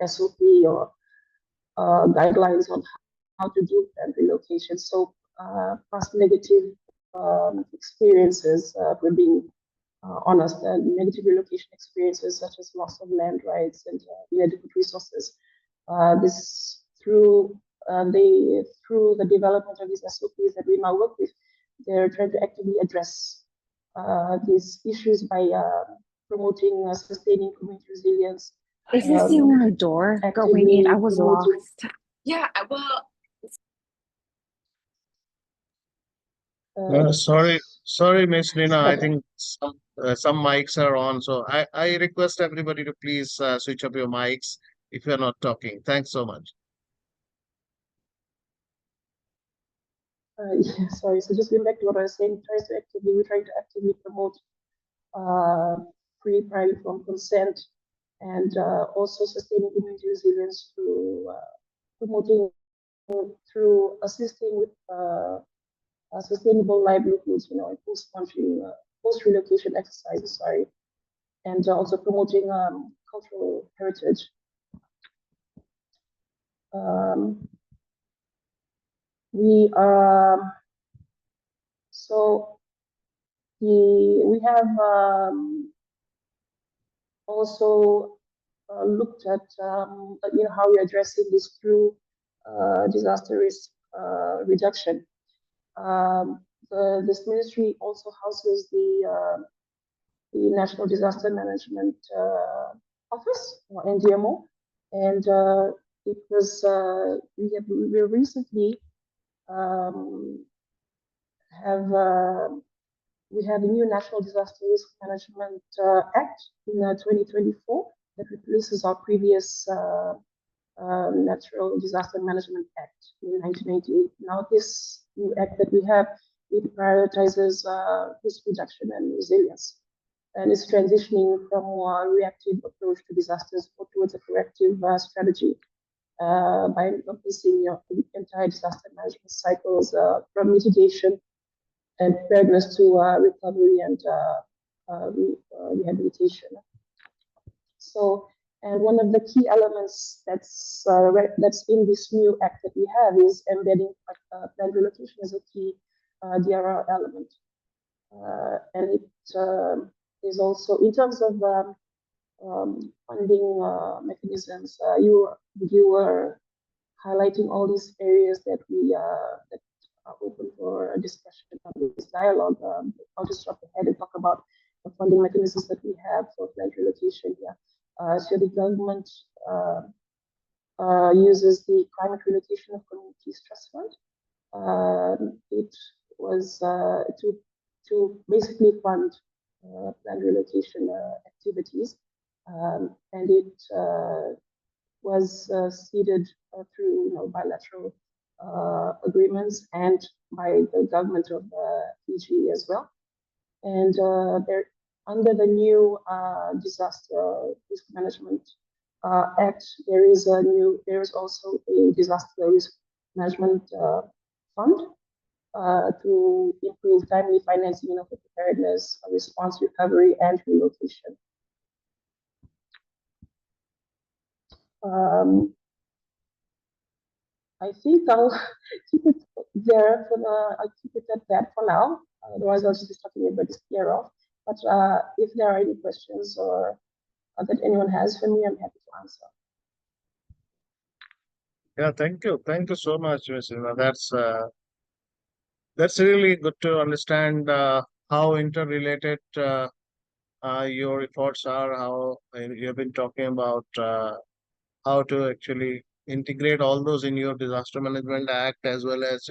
SOP or guidelines on how to do land relocation. So past negative experiences, we're being honest, negative relocation experiences such as loss of land rights and inadequate resources. This through the development of these SOPs that we now work with, they're trying to actively address these issues by promoting sustaining community resilience. Is this the only door going in? I was lost. Yeah, well. Sorry, Miss Rina. I think some mics are on, so I request everybody to please switch up your mics if you're not talking. Thanks so much. Yeah, sorry. So just going back to what I was saying, we're trying to actively promote free, prior, informed consent, and also sustaining community resilience through promoting through assisting with sustainable livelihoods, post-relocation exercises, sorry, and also promoting cultural heritage. We have also looked at how we're addressing this through disaster risk reduction. This ministry also houses the National Disaster Management Office, or NDMO, and it was we recently we have a new National Disaster Risk Management Act in 2024 that replaces our previous Natural Disaster Management Act in 1998. Now this new act that we have, it prioritizes risk reduction and resilience, and is transitioning from a reactive approach to disasters towards a proactive strategy by encompassing the entire disaster management cycles from mitigation and preparedness to recovery and rehabilitation. So, and one of the key elements that's in this new act that we have is embedding planned relocation as a key DRR element, and it is also in terms of funding mechanisms. You were highlighting all these areas that we that are open for a discussion on this dialogue. I'll just drop ahead and talk about the funding mechanisms that we have for planned relocation here. So the government uses the Climate Relocation of Communities Trust Fund. It was to to basically fund land relocation activities, and it was seeded through bilateral agreements and by the government of Fiji as well. And there, under the new Disaster Risk Management Act, there is also a disaster risk management fund to improve timely financing of preparedness, response, recovery, and relocation. I think I'll keep it there I'll keep it at that for now. Otherwise, I'll just be starting everybody's clear off. But if there are any questions or that anyone has for me, I'm happy to answer. Yeah, thank you so much, Ms. Rina. That's really good to understand how interrelated your efforts are. How you have been talking about how to actually integrate all those in your Disaster Management Act, as well as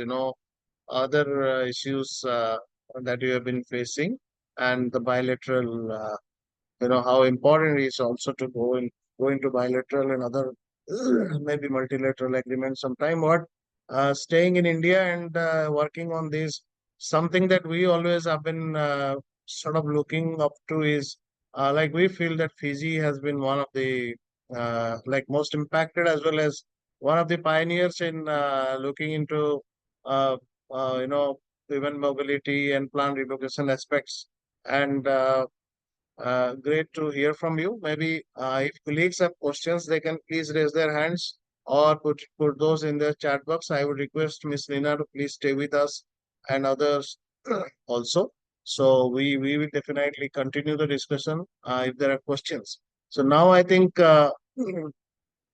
other issues that you have been facing, and the bilateral how important it is also to go into bilateral and other maybe multilateral agreements sometime. But staying in India and working on this, something that we always have been sort of looking up to is like we feel that Fiji has been one of the like most impacted, as well as one of the pioneers in looking into uh, you know even mobility and plant relocation aspects. And great to hear from you. Maybe if colleagues have questions, they can please raise their hands or put those in the chat box. I would request Ms. Lina to please stay with us and others also. So we will definitely continue the discussion if there are questions. So now I think go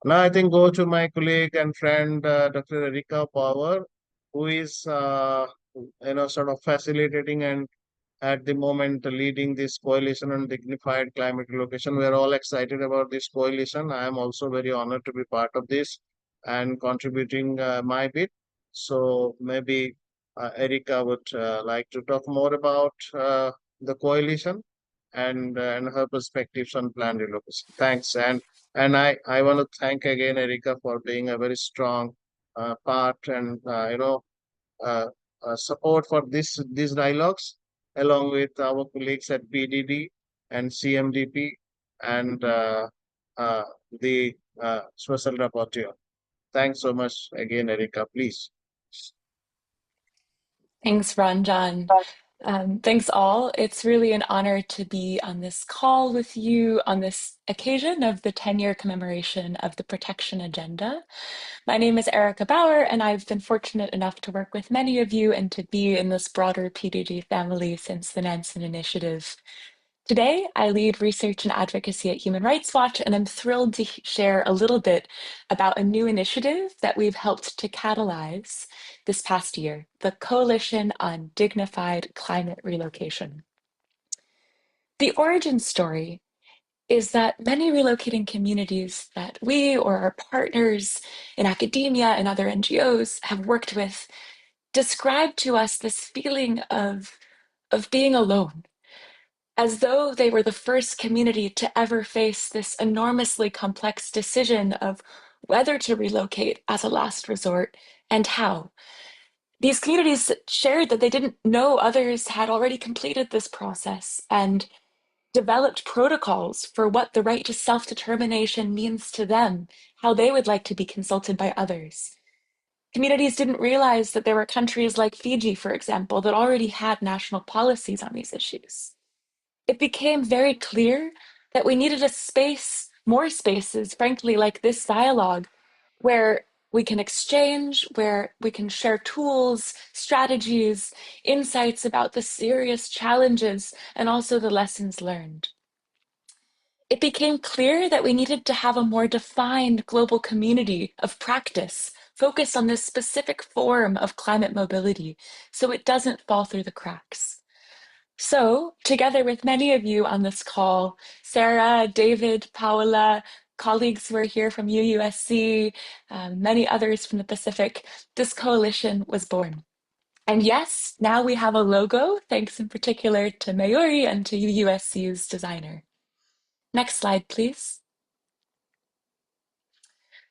to my colleague and friend Dr. Erika Power, who is sort of facilitating and at the moment leading this coalition on dignified climate relocation. We are all excited about this coalition. I am also very honored to be part of this and contributing my bit. So maybe Erika would like to talk more about the coalition and her perspectives on planned relocation. Thanks. And I want to thank again Erika for being a very strong part and uh, support for these dialogues, along with our colleagues at PDD and CMDP and uh, the Special Rapporteur. Thanks so much again, Erika. Please. Thanks, Ranjan. Thanks all. It's really an honor to be on this call with you on this occasion of the 10-year commemoration of the Protection Agenda. My name is Erica Bauer, and I've been fortunate enough to work with many of you and to be in this broader PDD family since the Nansen Initiative. Today, I lead research and advocacy at Human Rights Watch, and I'm thrilled to share a little bit about a new initiative that we've helped to catalyze this past year, the Coalition on Dignified Climate Relocation. The origin story is that many relocating communities that we or our partners in academia and other NGOs have worked with describe to us this feeling of being alone, as though they were the first community to ever face this enormously complex decision of whether to relocate as a last resort and how. These communities shared that they didn't know others had already completed this process and developed protocols for what the right to self-determination means to them, how they would like to be consulted by others. Communities didn't realize that there were countries like Fiji, for example, that already had national policies on these issues. It became very clear that we needed a space, more spaces, frankly, like this dialogue, where we can exchange, where we can share tools, strategies, insights about the serious challenges, and also the lessons learned. It became clear that we needed to have a more defined global community of practice focused on this specific form of climate mobility so it doesn't fall through the cracks. So, together with many of you on this call, Sarah, David, Paola, colleagues who are here from UUSC, many others from the Pacific, this coalition was born. And yes, now we have a logo, thanks in particular to Mayuri and to USC's designer. Next slide, please.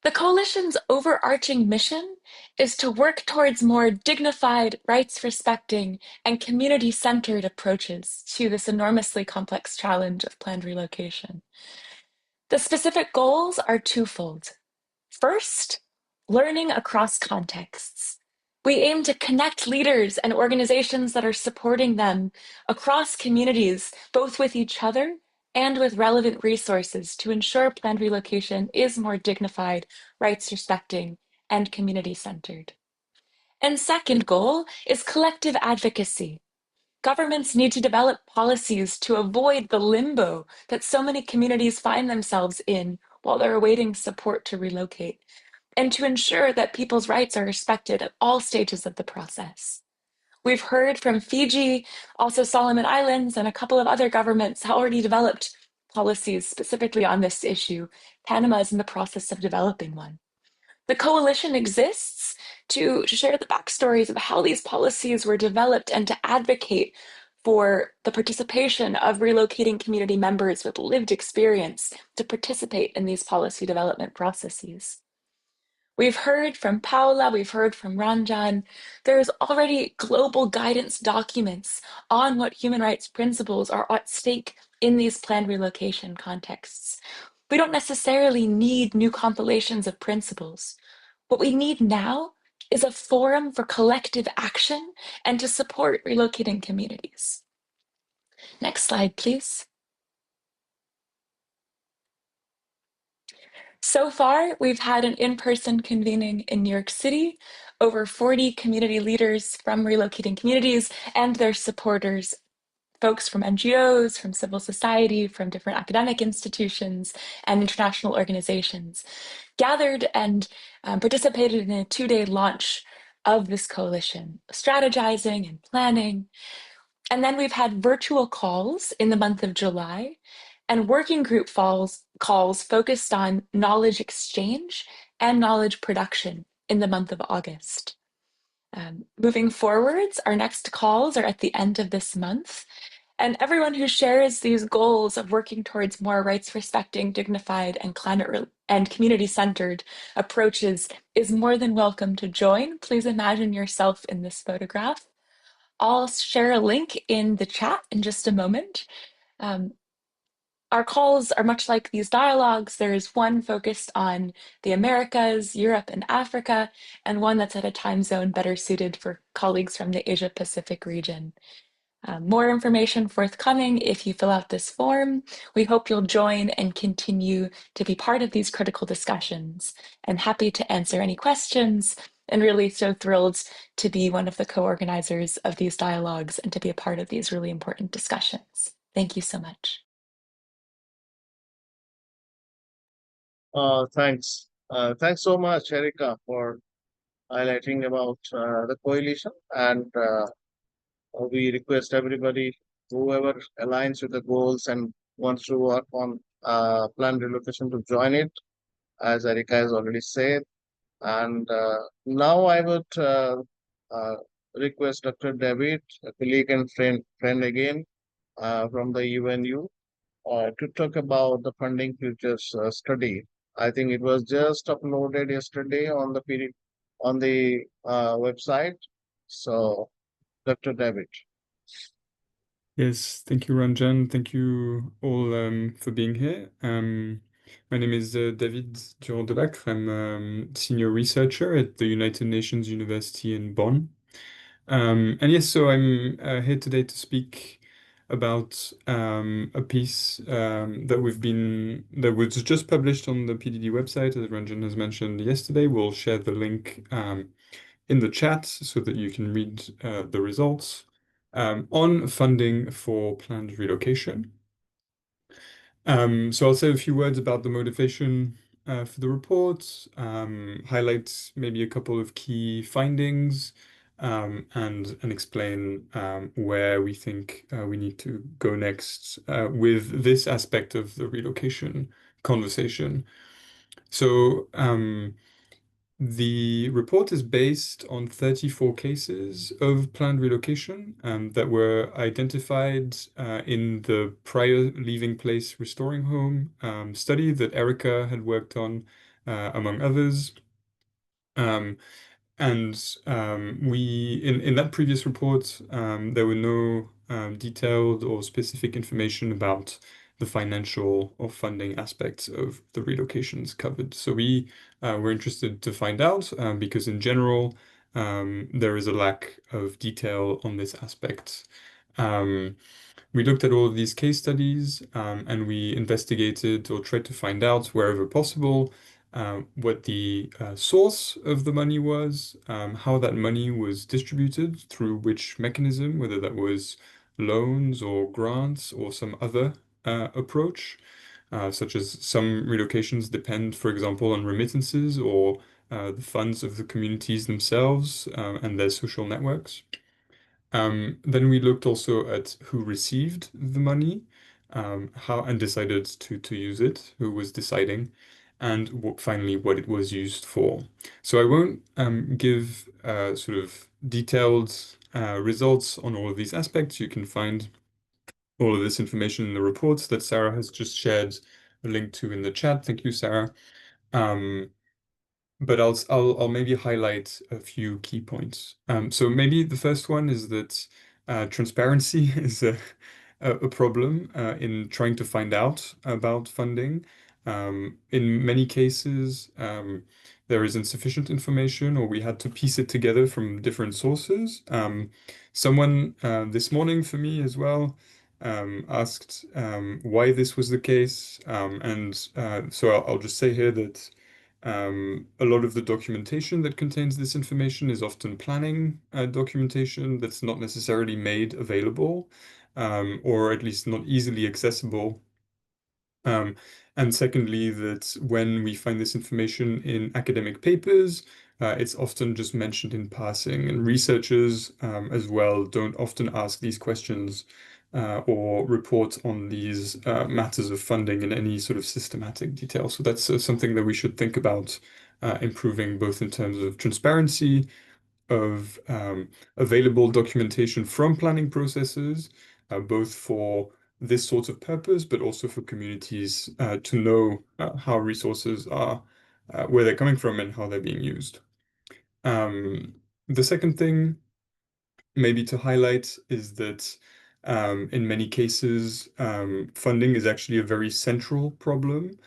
The coalition's overarching mission is to work towards more dignified, rights-respecting, and community-centered approaches to this enormously complex challenge of planned relocation. The specific goals are twofold. First, learning across contexts. We aim to connect leaders and organizations that are supporting them across communities, both with each other and with relevant resources to ensure planned relocation is more dignified, rights-respecting, and community-centered. And second goal is collective advocacy. Governments need to develop policies to avoid the limbo that so many communities find themselves in while they're awaiting support to relocate, and to ensure that people's rights are respected at all stages of the process. We've heard from Fiji, also Solomon Islands, and a couple of other governments have already developed policies specifically on this issue. Panama is in the process of developing one. The coalition exists to share the backstories of how these policies were developed and to advocate for the participation of relocating community members with lived experience to participate in these policy development processes. We've heard from Paula, we've heard from Ranjan. There's already global guidance documents on what human rights principles are at stake in these planned relocation contexts. We don't necessarily need new compilations of principles. What we need now is a forum for collective action and to support relocating communities. Next slide, please. So far, we've had an in-person convening in New York City, over 40 community leaders from relocating communities and their supporters, folks from NGOs, from civil society, from different academic institutions and international organizations, gathered and participated in a 2-day launch of this coalition, strategizing and planning. And then we've had virtual calls in the month of July and working group calls focused on knowledge exchange and knowledge production in the month of August. Moving forwards, our next calls are at the end of this month. And everyone who shares these goals of working towards more rights-respecting, dignified, and climate and community-centered approaches is more than welcome to join. Please imagine yourself in this photograph. I'll share a link in the chat in just a moment. Our calls are much like these dialogues. There is one focused on the Americas, Europe, and Africa, and one that's at a time zone better suited for colleagues from the Asia-Pacific region. More information forthcoming if you fill out this form. We hope you'll join and continue to be part of these critical discussions, and happy to answer any questions, and really so thrilled to be one of the co-organizers of these dialogues and to be a part of these really important discussions. Thank you so much. Thanks. Thanks so much, Erica, for highlighting about the coalition. And we request everybody, whoever aligns with the goals and wants to work on planned relocation, to join it, as Erica has already said. And now I would request Dr. David, a colleague and friend again from the UNU, to talk about the funding futures study. I think it was just uploaded yesterday on the website. So, Dr. David. Yes, thank you, Ranjan. Thank you all for being here. My name is David Durand-Delacre. I'm senior researcher at the United Nations University in Bonn. And yes, so I'm here today to speak about a piece that was just published on the PDD website, as Ranjan has mentioned yesterday. We'll share the link in the chat so that you can read the results on funding for planned relocation. So I'll say a few words about the motivation for the report, highlight maybe a couple of key findings, and explain where we think we need to go next with this aspect of the relocation conversation. So The report is based on 34 cases of planned relocation that were identified in the prior leaving place restoring home study that Erica had worked on, among others. We in that previous report, there were no detailed or specific information about the financial or funding aspects of the relocations covered. So we were interested to find out because in general, there is a lack of detail on this aspect. We looked at all of these case studies and we investigated or tried to find out wherever possible what the source of the money was, how that money was distributed, through which mechanism, whether that was loans or grants or some other approach, such as some relocations depend, for example, on remittances or the funds of the communities themselves and their social networks. Then we looked also at who received the money, how and decided to use it, who was deciding, and finally what it was used for. So I won't give sort of detailed results on all of these aspects. You can find all of this information in the reports that Sarah has just shared a link to in the chat. Thank you, Sarah. But I'll maybe highlight a few key points. So maybe the first one is that transparency is a problem in trying to find out about funding. In many cases, there is insufficient information, or we had to piece it together from different sources. Someone this morning for me as well asked why this was the case, so I'll just say here that a lot of the documentation that contains this information is often planning documentation that's not necessarily made available, or at least not easily accessible. And secondly, that when we find this information in academic papers, it's often just mentioned in passing, and researchers as well don't often ask these questions or report on these matters of funding in any sort of systematic detail. So that's something that we should think about improving, both in terms of transparency, of available documentation from planning processes, both for this sort of purpose, but also for communities to know how resources are, where they're coming from and how they're being used. The second thing maybe to highlight is that in many cases, funding is actually a very central problem,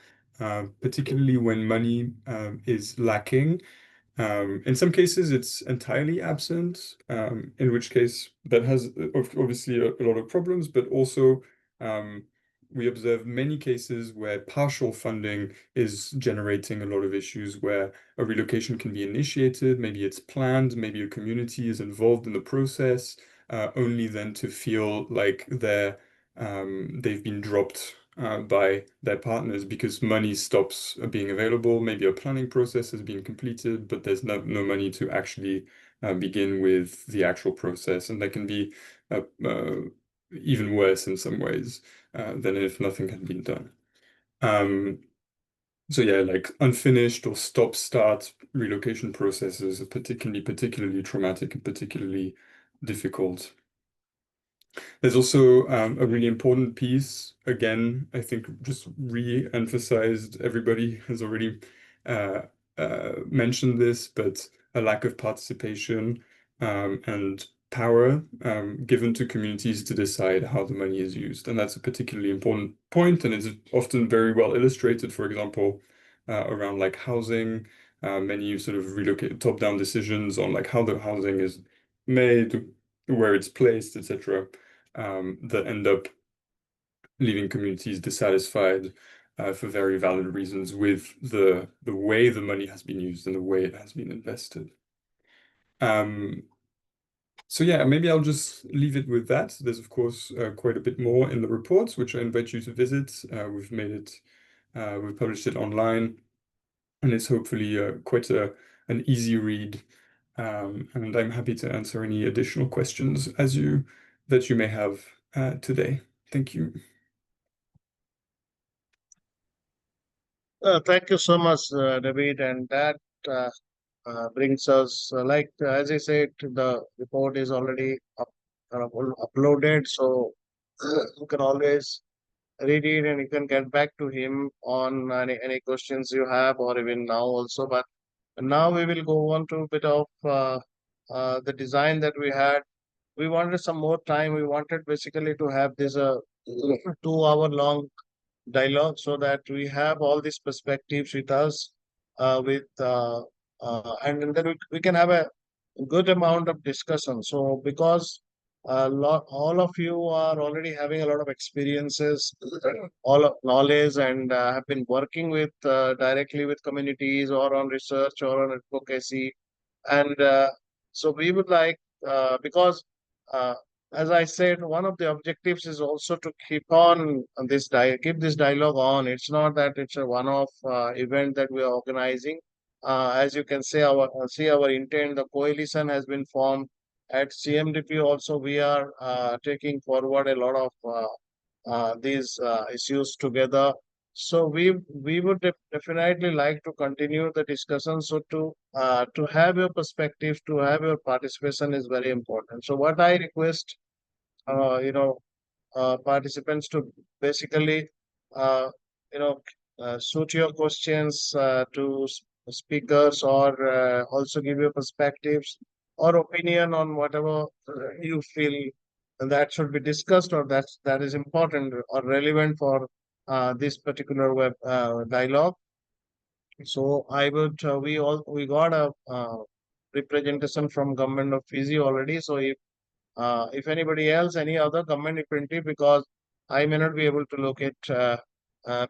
particularly when money is lacking. In some cases, it's entirely absent, in which case that has obviously a lot of problems, but also we observe many cases where partial funding is generating a lot of issues, where a relocation can be initiated, maybe it's planned, maybe a community is involved in the process, only then to feel like they've been dropped by their partners because money stops being available. Maybe a planning process has been completed, but there's no money to actually begin with the actual process. And that can be even worse in some ways than if nothing had been done. So yeah, like unfinished or stop-start relocation processes are particularly traumatic and particularly difficult. There's also a really important piece, again, I think just re-emphasized, everybody has already mentioned this, but a lack of participation and power given to communities to decide how the money is used. And that's a particularly important point, and it's often very well illustrated, for example, around like housing, many sort of relocate top-down decisions on like how the housing is made, where it's placed, etc., that end up leaving communities dissatisfied for very valid reasons with the way the money has been used and the way it has been invested. So yeah, maybe I'll just leave it with that. There's of course quite a bit more in the reports, which I invite you to visit. We've published it online, and it's hopefully quite an easy read. And I'm happy to answer any additional questions that you may have today. Thank you. Thank you so much, David, and that brings us, as I said, the report is already uploaded, so you can always read it and you can get back to him on any questions you have, or even now also. But now we will go on to a bit of the design that we had. We wanted some more time. We wanted basically to have this 2 hour long dialogue so that we have all these perspectives with us, and then we can have a good amount of discussion. So because all of you are already having a lot of experiences, all of knowledge, and have been working with directly with communities or on research or on advocacy, and so we would like, because uh, as I said, one of the objectives is also to keep on keep this dialogue on. It's not that it's a one-off event that we are organizing. As you can see our intent, the coalition has been formed at CMDP. Also, we are taking forward a lot of these issues together. So we would definitely like to continue the discussion. So to have your perspective, to have your participation is very important. So what I request, participants to basically, uh, you know, suit your questions to speakers, or also give your perspectives or opinion on whatever you feel that should be discussed, or that is important or relevant for this particular web dialogue. So I would we got a representation from government of Fiji already. So if anybody else, any other government representative, because I may not be able to locate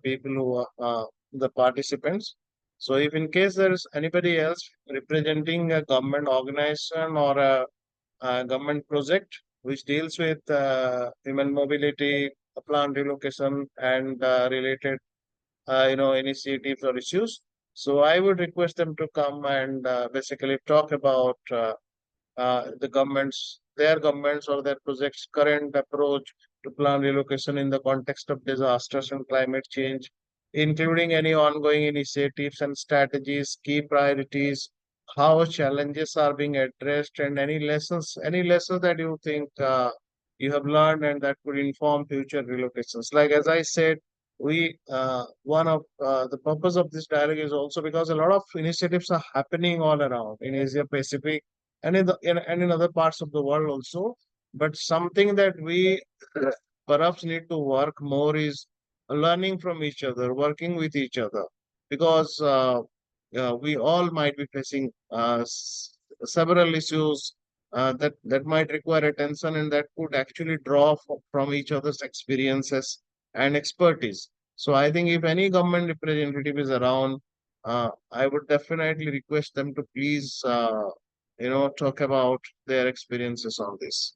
people who are the participants. So if in case there is anybody else representing a government organization or a government project which deals with human mobility, plant relocation, and related initiatives or issues. So I would request them to come and basically talk about their governments or their projects' current approach to plan relocation in the context of disasters and climate change, including any ongoing initiatives and strategies, key priorities, how challenges are being addressed, and any lessons that you think you have learned and that could inform future relocations. Like as I said, one of the purpose of this dialogue is also because a lot of initiatives are happening all around in Asia Pacific and in other parts of the world also. But something that we perhaps need to work more is learning from each other, working with each other, because we all might be facing several issues that might require attention, and that could actually draw from each other's experiences and expertise. So I think if any government representative is around, I would definitely request them to please talk about their experiences on this.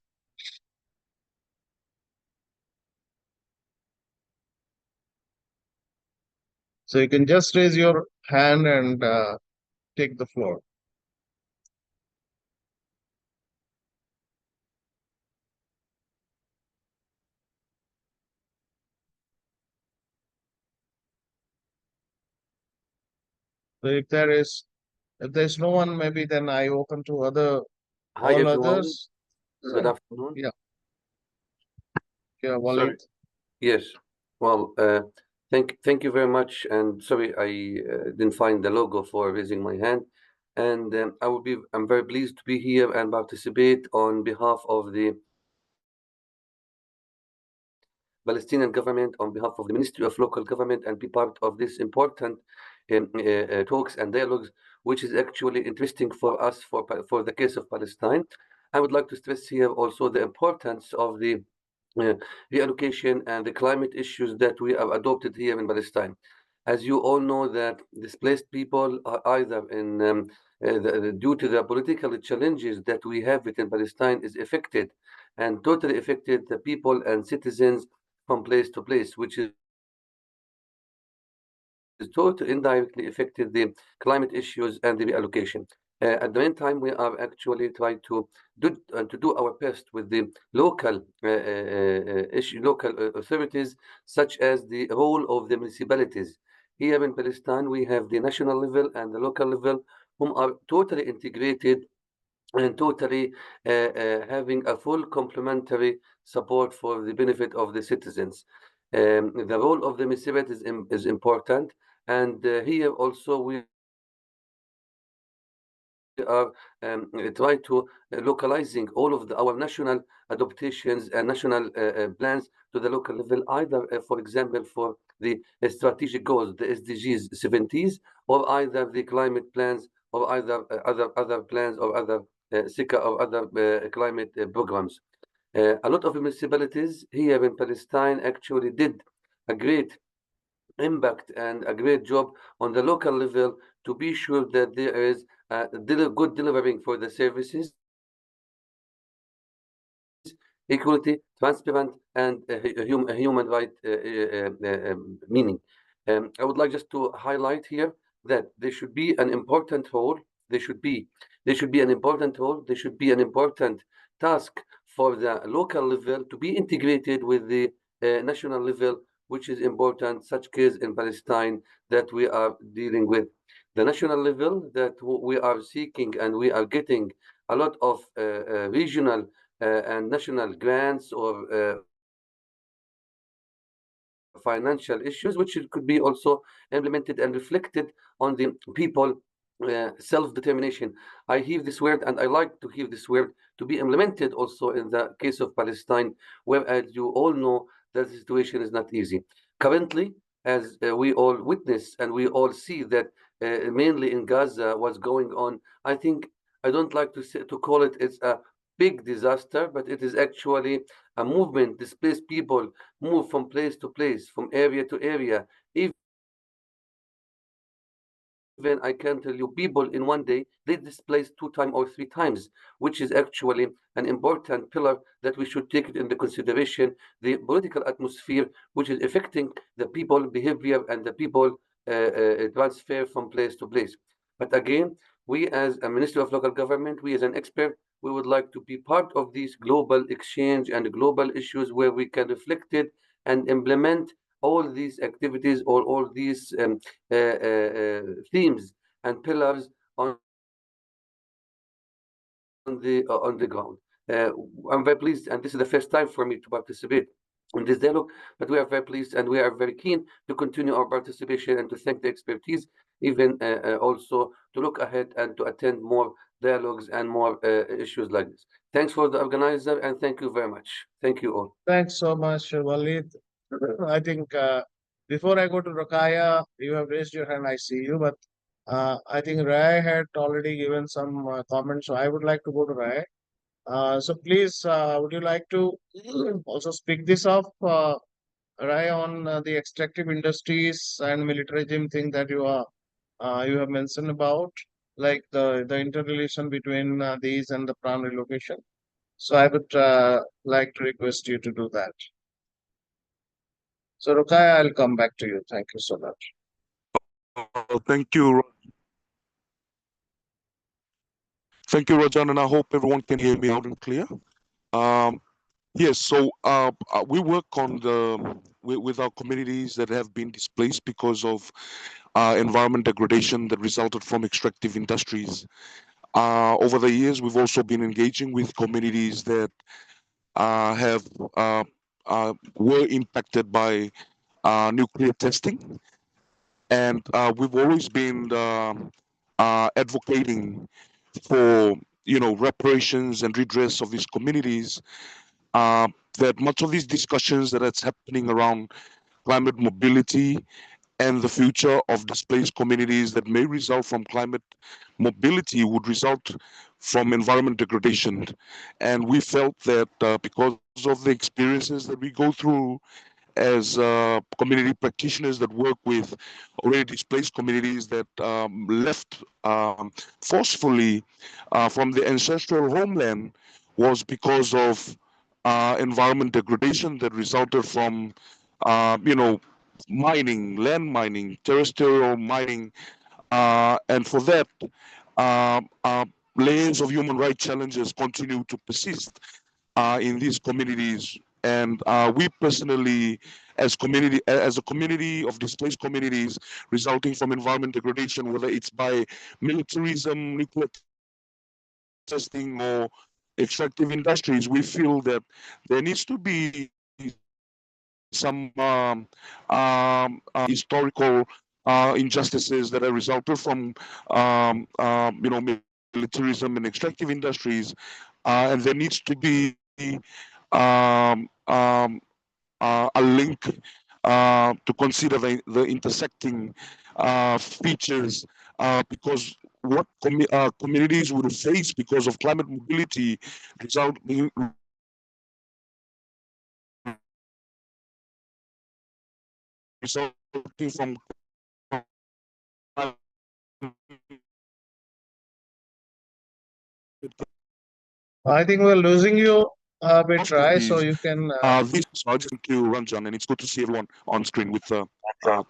So you can just raise your hand and take the floor. So if there's no one, maybe then I open to Hi, all everyone. others. Good afternoon. Yeah. Yeah, Sorry. Walid. Yes. Well, thank you very much. And sorry, I didn't find the logo for raising my hand. And I'm very pleased to be here and participate on behalf of the Palestinian government, on behalf of the Ministry of Local Government, and be part of this important talks and dialogues, which is actually interesting for us for the case of Palestine. I would like to stress here also the importance of the reallocation and the climate issues that we have adopted here in Palestine. As you all know, that displaced people are either due to the political challenges that we have within Palestine is affected and totally affected the people and citizens from place to place, which is totally indirectly affected the climate issues and the reallocation. At the meantime, we are actually trying to do our best with the local local authorities, such as the role of the municipalities. Here in Palestine, we have the national level and the local level, whom are totally integrated and totally having a full complementary support for the benefit of the citizens. The role of the municipality is important, and here also we are try to localizing all of our national adaptations and national plans to the local level, either, for example, for the strategic goals, the SDGs 70s, or either the climate plans, or either other plans, or other SICA or other climate programs. A lot of municipalities here in Palestine actually did a great impact and a great job on the local level to be sure that there is good delivering for the services, equality, transparent, and a human right meaning. I would like just to highlight here that there should be an important role. There should be an important role. There should be an important task for the local level to be integrated with the national level, which is important. Such case in Palestine that we are dealing with. The national level that we are seeking and we are getting a lot of regional and national grants or financial issues, which could be also implemented and reflected on the people self-determination. I hear this word, and I like to hear this word to be implemented also in the case of Palestine, where, as you all know, the situation is not easy. Currently, as we all witness and we all see that mainly in Gaza, what's going on, I think I don't like to call it it's a big disaster, but it is actually a movement. Displaced people move from place to place, from area to area. Even I can tell you, people in one day, they displaced 2 times or 3 times, which is actually an important pillar that we should take it into consideration, the political atmosphere, which is affecting the people behavior and the people transfer from place to place. But again, we as a Ministry of Local Government, we as an expert, we would like to be part of this global exchange and global issues where we can reflect it and implement all these activities or all these themes and pillars on the ground. I'm very pleased, and this is the first time for me to participate in this dialogue, but we are very pleased and we are very keen to continue our participation and to thank the expertise, even also to look ahead and to attend more dialogues and more issues like this. Thanks for the organizer, and thank you very much. Thank you all. Thanks so much, Walid. I think before I go to Rokaya, you have raised your hand, I see you, but I think Rai had already given some comments, so I would like to go to Rai. So please, would you like to also speak this off, Rai, on the extractive industries and militarism thing that you have mentioned about, like the interrelation between these and the plan relocation. So I would like to request you to do that. So Rukaya, I'll come back to you. Thank you so much. Thank you. Thank you, Rajan, and I hope everyone can hear me loud and clear. Yes, so we work on with our communities that have been displaced because of environment degradation that resulted from extractive industries. Over the years, we've also been engaging with communities that were impacted by nuclear testing, and we've always been advocating for reparations and redress of these communities. That much of these discussions that's happening around climate mobility and the future of displaced communities that may result from climate mobility would result from environment degradation. And we felt that because of the experiences that we go through as community practitioners that work with already displaced communities that left forcefully from the ancestral homeland was because of environment degradation that resulted from, mining, land mining, terrestrial mining, and for that, layers of human rights challenges continue to persist in these communities. And we personally, as a community of displaced communities resulting from environment degradation, whether it's by militarism, nuclear testing, or extractive industries. We feel that there needs to be some historical injustices that are resulted from militarism and extractive industries, and there needs to be um, um, a link to consider the intersecting features, because what communities will face because of climate mobility resulting from I think we're losing you a bit, Rai, so you can. this. So I just thank you, Ranjan, and it's good to see everyone on screen with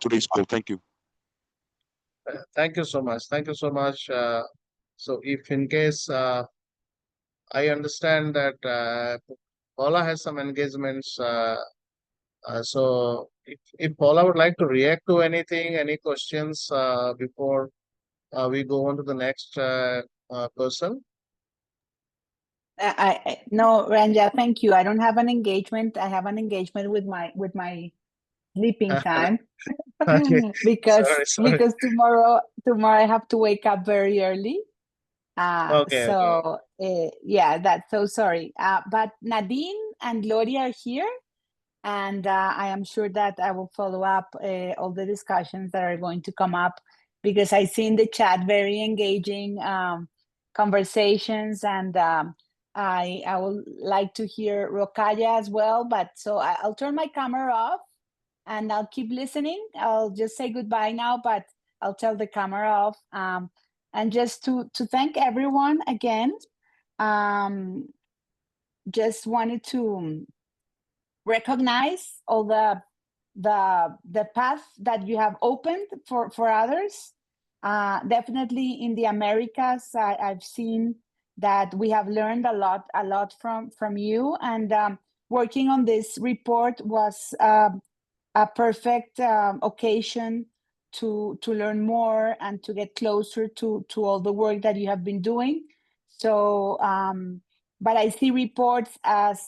today's call. Thank you. Thank you so much. Thank you so much. So, if in case I understand that Paula has some engagements, so if Paula would like to react to anything, any questions before we go on to the next person. No, Ranja, thank you. I don't have an engagement. I have an engagement with my sleeping time. Okay. because Sorry. because tomorrow I have to wake up very early. Okay. So yeah, that's so sorry. But Nadine and Gloria are here, and I am sure that I will follow up all the discussions that are going to come up, because I see in the chat very engaging conversations, and I would like to hear Rokaya as well. But so I'll turn my camera off and I'll keep listening. I'll just say goodbye now, but I'll tell the camera off. And just to thank everyone again. Just wanted to recognize all the path that you have opened for others. Definitely in the Americas, I've seen that we have learned a lot from you, and working on this report was a perfect occasion to learn more and to get closer to all the work that you have been doing. So, but I see reports as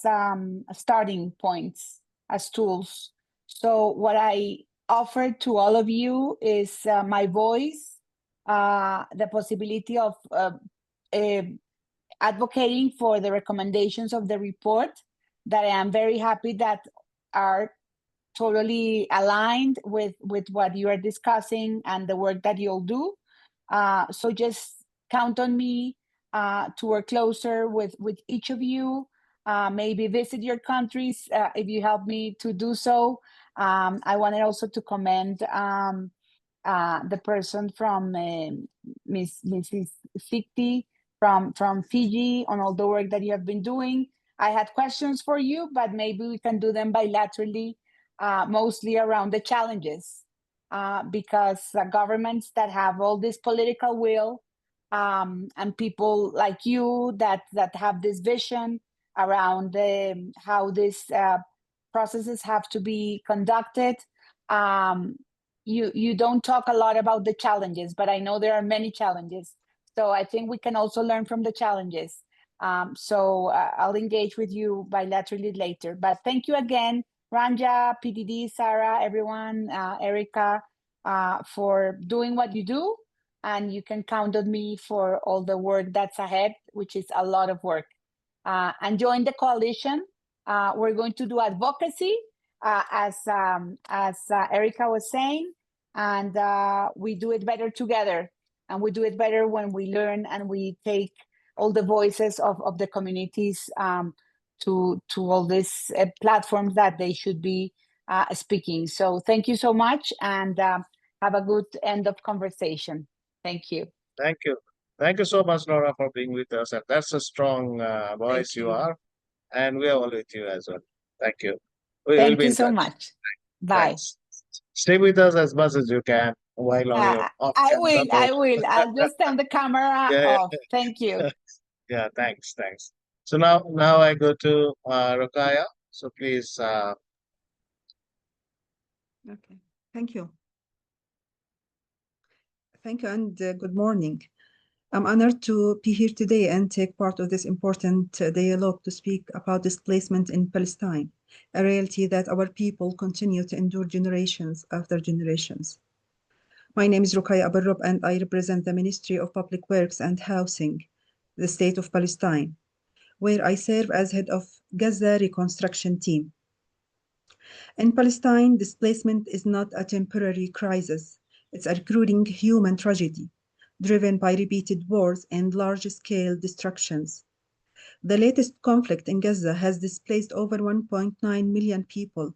starting points, as tools. So what I offer to all of you is my voice, the possibility of advocating for the recommendations of the report that I am very happy that are totally aligned with what you are discussing and the work that you'll do. So just count on me to work closer with each of you. Maybe visit your countries if you help me to do so. I wanted also to commend the person from Mrs. Sikti from Fiji on all the work that you have been doing. I had questions for you, but maybe we can do them bilaterally, mostly around the challenges, because governments that have all this political will and people like you that have this vision around how these processes have to be conducted. You don't talk a lot about the challenges, but I know there are many challenges. So I think we can also learn from the challenges. So I'll engage with you bilaterally later. But thank you again, Ranja, PDD, Sarah, everyone, Erica, for doing what you do. And you can count on me for all the work that's ahead, which is a lot of work. And join the coalition. We're going to do advocacy, as Erica was saying, and we do it better together. And we do it better when we learn and we take all the voices of the communities to all these platforms that they should be speaking. So thank you so much, and have a good end of conversation. Thank you. Thank you. Thank you so much, Nora, for being with us. And that's a strong voice you are. And we are all with you as well. Thank you. We will Thank be you in so touch. much. Bye. Thanks. Stay with us as much as you can while on your off I camera. will. I'll just turn the camera off. Thank you. Yeah, thanks. So now I go to Rokaya. So please Okay, thank you. Thank you and good morning. I'm honored to be here today and take part of this important dialogue to speak about displacement in Palestine, a reality that our people continue to endure generations after generations. My name is Rukaya Abarrob and I represent the Ministry of Public Works and Housing, the State of Palestine, where I serve as head of Gaza Reconstruction Team. In Palestine, displacement is not a temporary crisis. It's a recurring human tragedy, driven by repeated wars and large-scale destructions. The latest conflict in Gaza has displaced over 1.9 million people,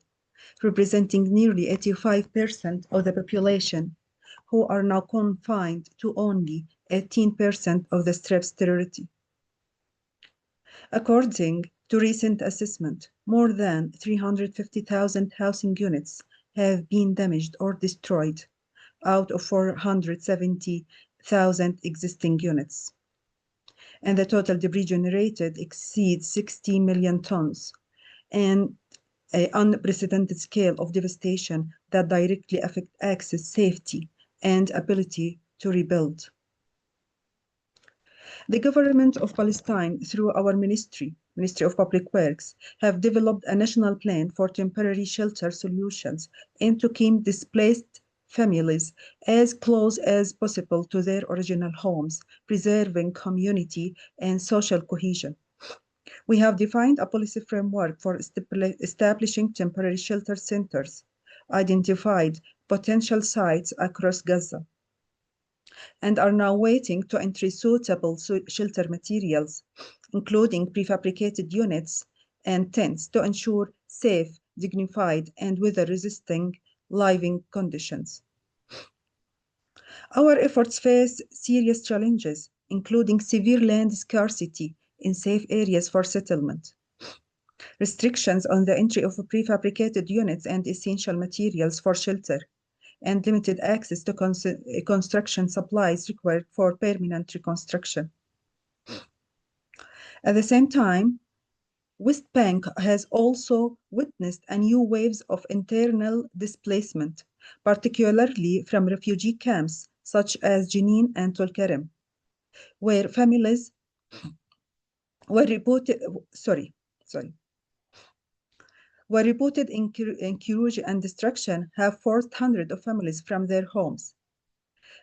representing nearly 85% of the population, who are now confined to only 18% of the Strip's territory. According to recent assessment, more than 350,000 housing units have been damaged or destroyed out of 470,000 existing units. And the total debris generated exceeds 60 million tons, and an unprecedented scale of devastation that directly affects access, safety, and ability to rebuild. The government of Palestine, through our Ministry of Public Works, have developed a national plan for temporary shelter solutions and to keep displaced families as close as possible to their original homes, preserving community and social cohesion. We have defined a policy framework for establishing temporary shelter centers, identified potential sites across Gaza, and are now waiting to entry suitable shelter materials, including prefabricated units and tents to ensure safe, dignified, and weather-resisting living conditions. Our efforts face serious challenges, including severe land scarcity in safe areas for settlement, restrictions on the entry of prefabricated units and essential materials for shelter, and limited access to construction supplies required for permanent reconstruction. At the same time, West Bank has also witnessed a new waves of internal displacement, particularly from refugee camps such as Jenin and Tulkarem, where families were reported incursion and destruction have forced hundreds of families from their homes.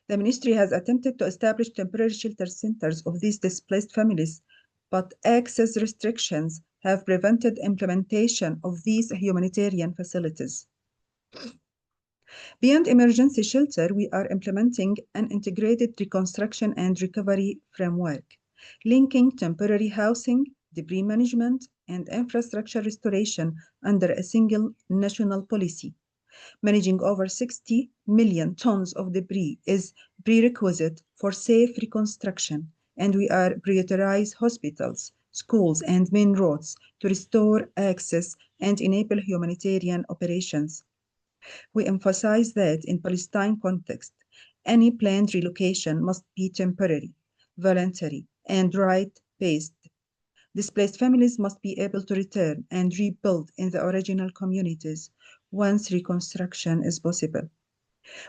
The ministry has attempted to establish temporary shelter centers of these displaced families, but access restrictions have prevented implementation of these humanitarian facilities. Beyond emergency shelter, we are implementing an integrated reconstruction and recovery framework, linking temporary housing, debris management, and infrastructure restoration under a single national policy. Managing over 60 million tons of debris is prerequisite for safe reconstruction, and we are prioritize hospitals, schools, and main roads to restore access and enable humanitarian operations. We emphasize that in Palestine context, any planned relocation must be temporary, voluntary, and right-based. Displaced families must be able to return and rebuild in the original communities once reconstruction is possible.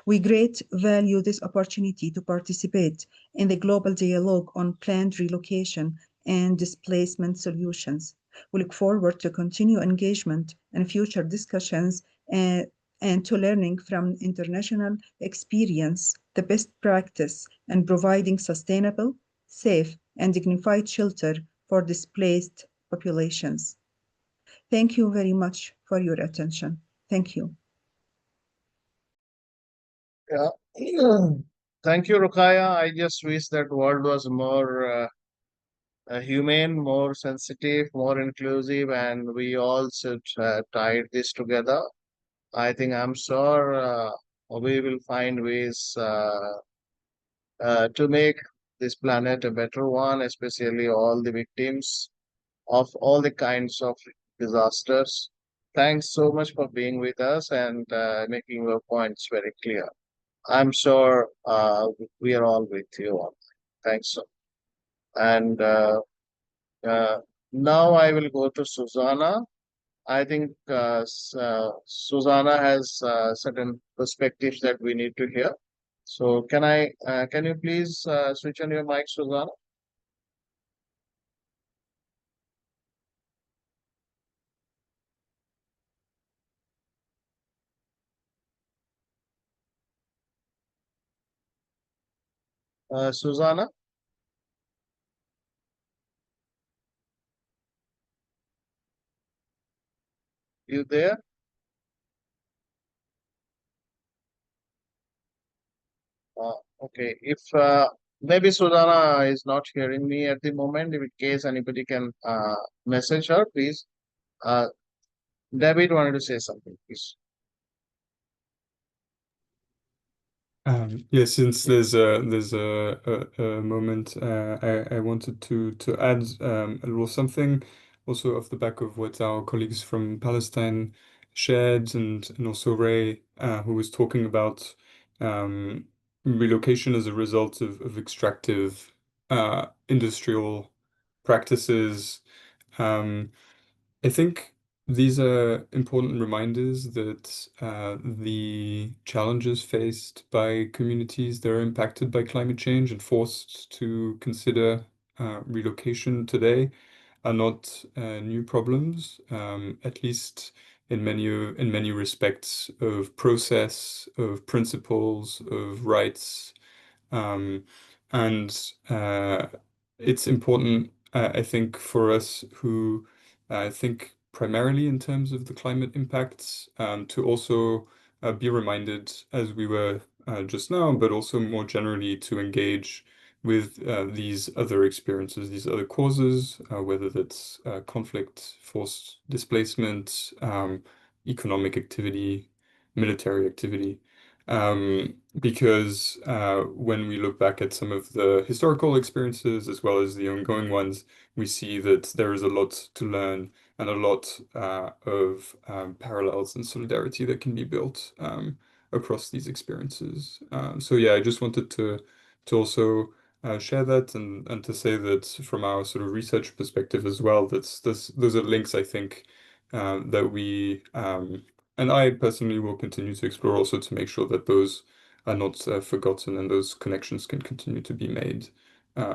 We greatly value this opportunity to participate in the global dialogue on planned relocation and displacement solutions. We look forward to continue engagement and future discussions and to learning from international experience, the best practice, and providing sustainable, safe, and dignified shelter for displaced populations. Thank you very much for your attention. Thank you. Yeah. Thank you, Rukaya. I just wish that world was more humane, more sensitive, more inclusive, and we all should tie this together. I'm sure we will find ways to make this planet a better one, especially all the victims of all the kinds of disasters. Thanks so much for being with us and making your points very clear. I'm sure we are all with you on that. Thanks so much. And now I will go to Susanna. I think Susanna has certain perspectives that we need to hear. So can you please switch on your mic, Susanna? Susanna? You there? Okay. If maybe Susanna is not hearing me at the moment, if in case anybody can message her, please. David wanted to say something, please. Yeah, since there's a moment, I wanted to add a little something, also off the back of what our colleagues from Palestine shared, and also Ray, who was talking about relocation as a result of extractive industrial practices. I think these are important reminders that the challenges faced by communities that are impacted by climate change and forced to consider relocation today are not new problems, at least in many respects of process, of principles, of rights. And it's important, I think, for us who think primarily in terms of the climate impacts, to also be reminded, as we were just now, but also more generally to engage with these other experiences, these other causes, whether that's conflict, forced displacement, economic activity, military activity. Because when we look back at some of the historical experiences as well as the ongoing ones, we see that there is a lot to learn and a lot of parallels and solidarity that can be built across these experiences. So yeah, I just wanted to also share that, and to say that from our sort of research perspective as well, those are links I think that we and I personally will continue to explore, also to make sure that those are not forgotten and those connections can continue to be made,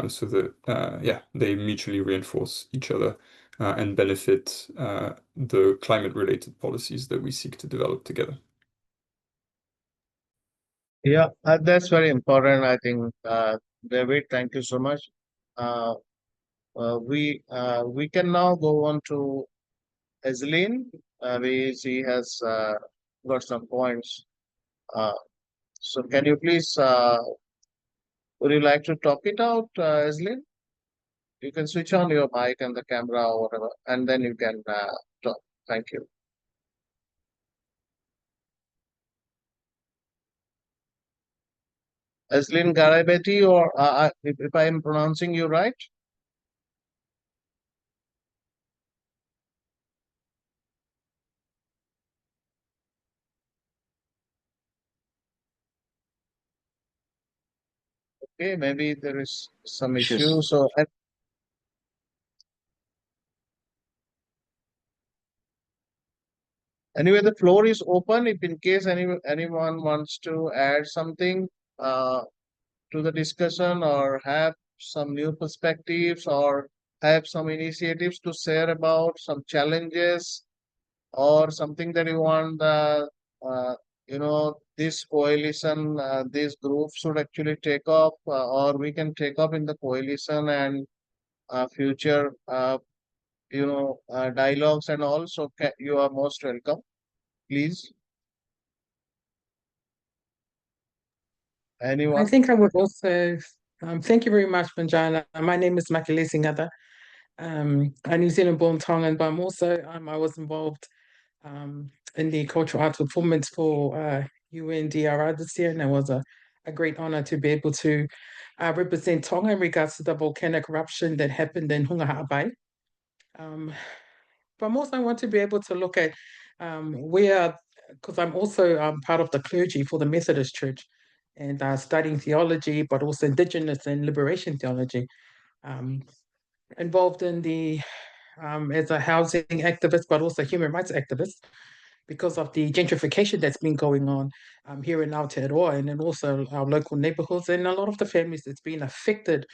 so that yeah, they mutually reinforce each other and benefit the climate-related policies that we seek to develop together. Yeah, that's very important. I think, David, thank you so much. We can now go on to Aislinn. She has got some points. So can you please, would you like to talk it out, Aislinn? You can switch on your mic and the camera or whatever, and then you can talk. Thank you. Aislinn Garabeti, or if I am pronouncing you right? Okay, maybe there is some issue. So anyway, the floor is open. If in case anyone wants to add something to the discussion, or have some new perspectives, or have some initiatives to share about some challenges, or something that you want this coalition, this group should actually take up, or we can take up in the coalition and future dialogues and all. So you are most welcome, please. I Anyone? think I would also, thank you very much, Manjana. My name is Makile Singada. I'm New Zealand-born Tongan, but I'm also, I was involved in the cultural arts performance for UNDRR this year, and it was a great honor to be able to represent Tonga in regards to the volcanic eruption that happened in Hunga Bay. But also I want to be able to look at where, because I'm also part of the clergy for the Methodist Church, and studying theology, but also Indigenous and liberation theology, involved in the as a housing activist, but also human rights activist, because of the gentrification that's been going on here in Aotearoa and then also our local neighborhoods, and a lot of the families that's been affected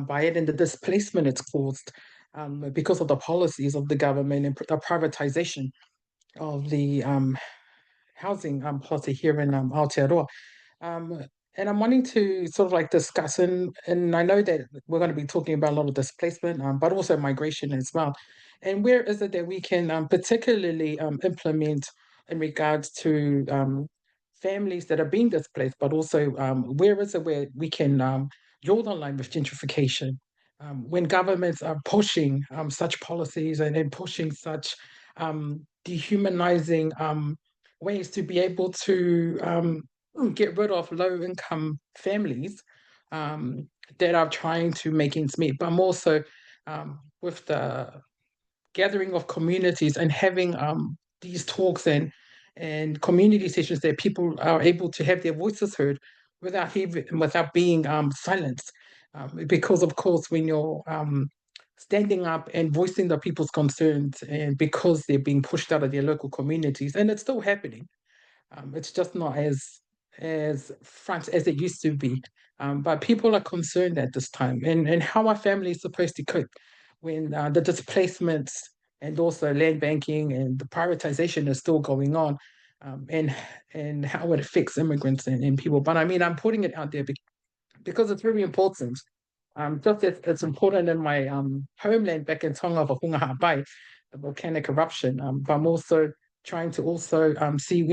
by it and the displacement it's caused because of the policies of the government and the privatization of the housing policy here in Aotearoa. And I'm wanting to sort of like discuss, and I know that we're going to be talking about a lot of displacement, but also migration as well. And where is it that we can particularly implement in regards to families that are being displaced, but also where is it where we can draw the line with gentrification? When governments are pushing such policies and pushing such dehumanizing ways to be able to get rid of low-income families that are trying to make ends meet, but more so with the gathering of communities and having these talks and community sessions that people are able to have their voices heard without being silenced. Because of course, when you're standing up and voicing the people's concerns, and because they're being pushed out of their local communities, and it's still happening, it's just not as front as it used to be. But people are concerned at this time, and how are families supposed to cope when the displacements and also land banking and the privatization is still going on, and how it affects immigrants and people. But I mean, I'm putting it out there because it's very important. Just as it's important in my homeland back in Tonga of Hungaha Bay, the volcanic eruption, but I'm also trying to also see,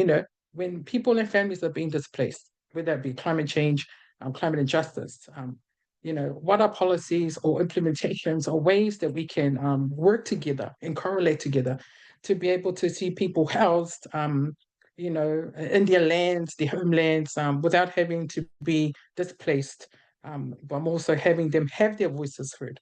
when people and families are being displaced, whether it be climate change, climate injustice, what are policies or implementations or ways that we can work together and correlate together to be able to see people housed, in their lands, their homelands, without having to be displaced, but also having them have their voices heard.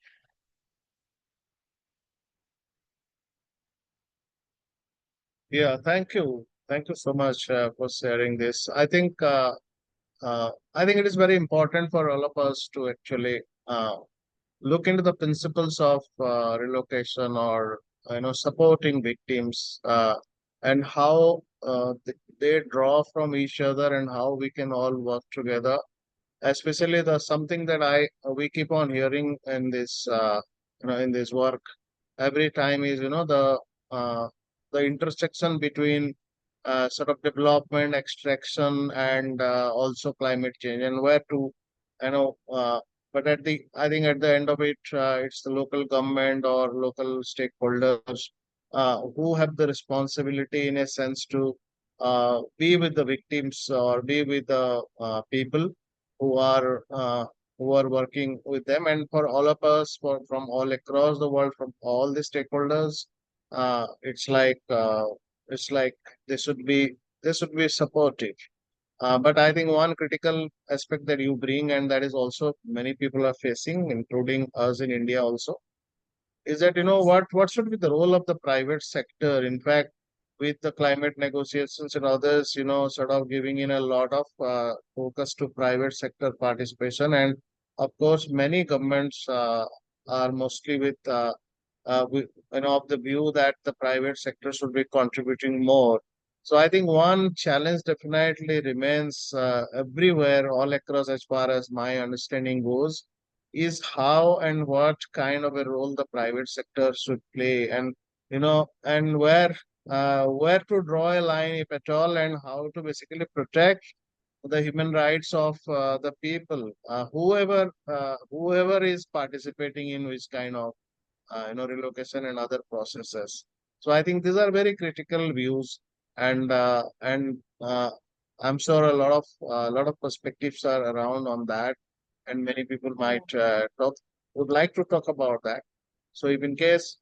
Yeah, thank you. Thank you so much for sharing this. I think it is very important for all of us to actually look into the principles of relocation or supporting victims and how they draw from each other and how we can all work together. Especially the something that we keep on hearing in this in this work every time is the intersection between sort of development, extraction, and also climate change, and where to, you know, but I think at the end of it, it's the local government or local stakeholders who have the responsibility, in a sense, to be with the victims or be with the people who are uh, who are working with them, and for all of us, from all across the world, from all the stakeholders, it's like they should be supportive. But I think one critical aspect that you bring, and that is also many people are facing, including us in India also, is that what should be the role of the private sector. In fact, with the climate negotiations and others, sort of giving in a lot of focus to private sector participation, and of course many governments are mostly with of the view that the private sector should be contributing more. So I think one challenge definitely remains everywhere, all across, as far as my understanding goes, is how and what kind of a role the private sector should play, and and where to draw a line, if at all, and how to basically protect the human rights of the people, whoever is participating in which kind of relocation and other processes. So I think these are very critical views, and I'm sure a lot of perspectives are around on that, and many people might would like to talk about that. So if in case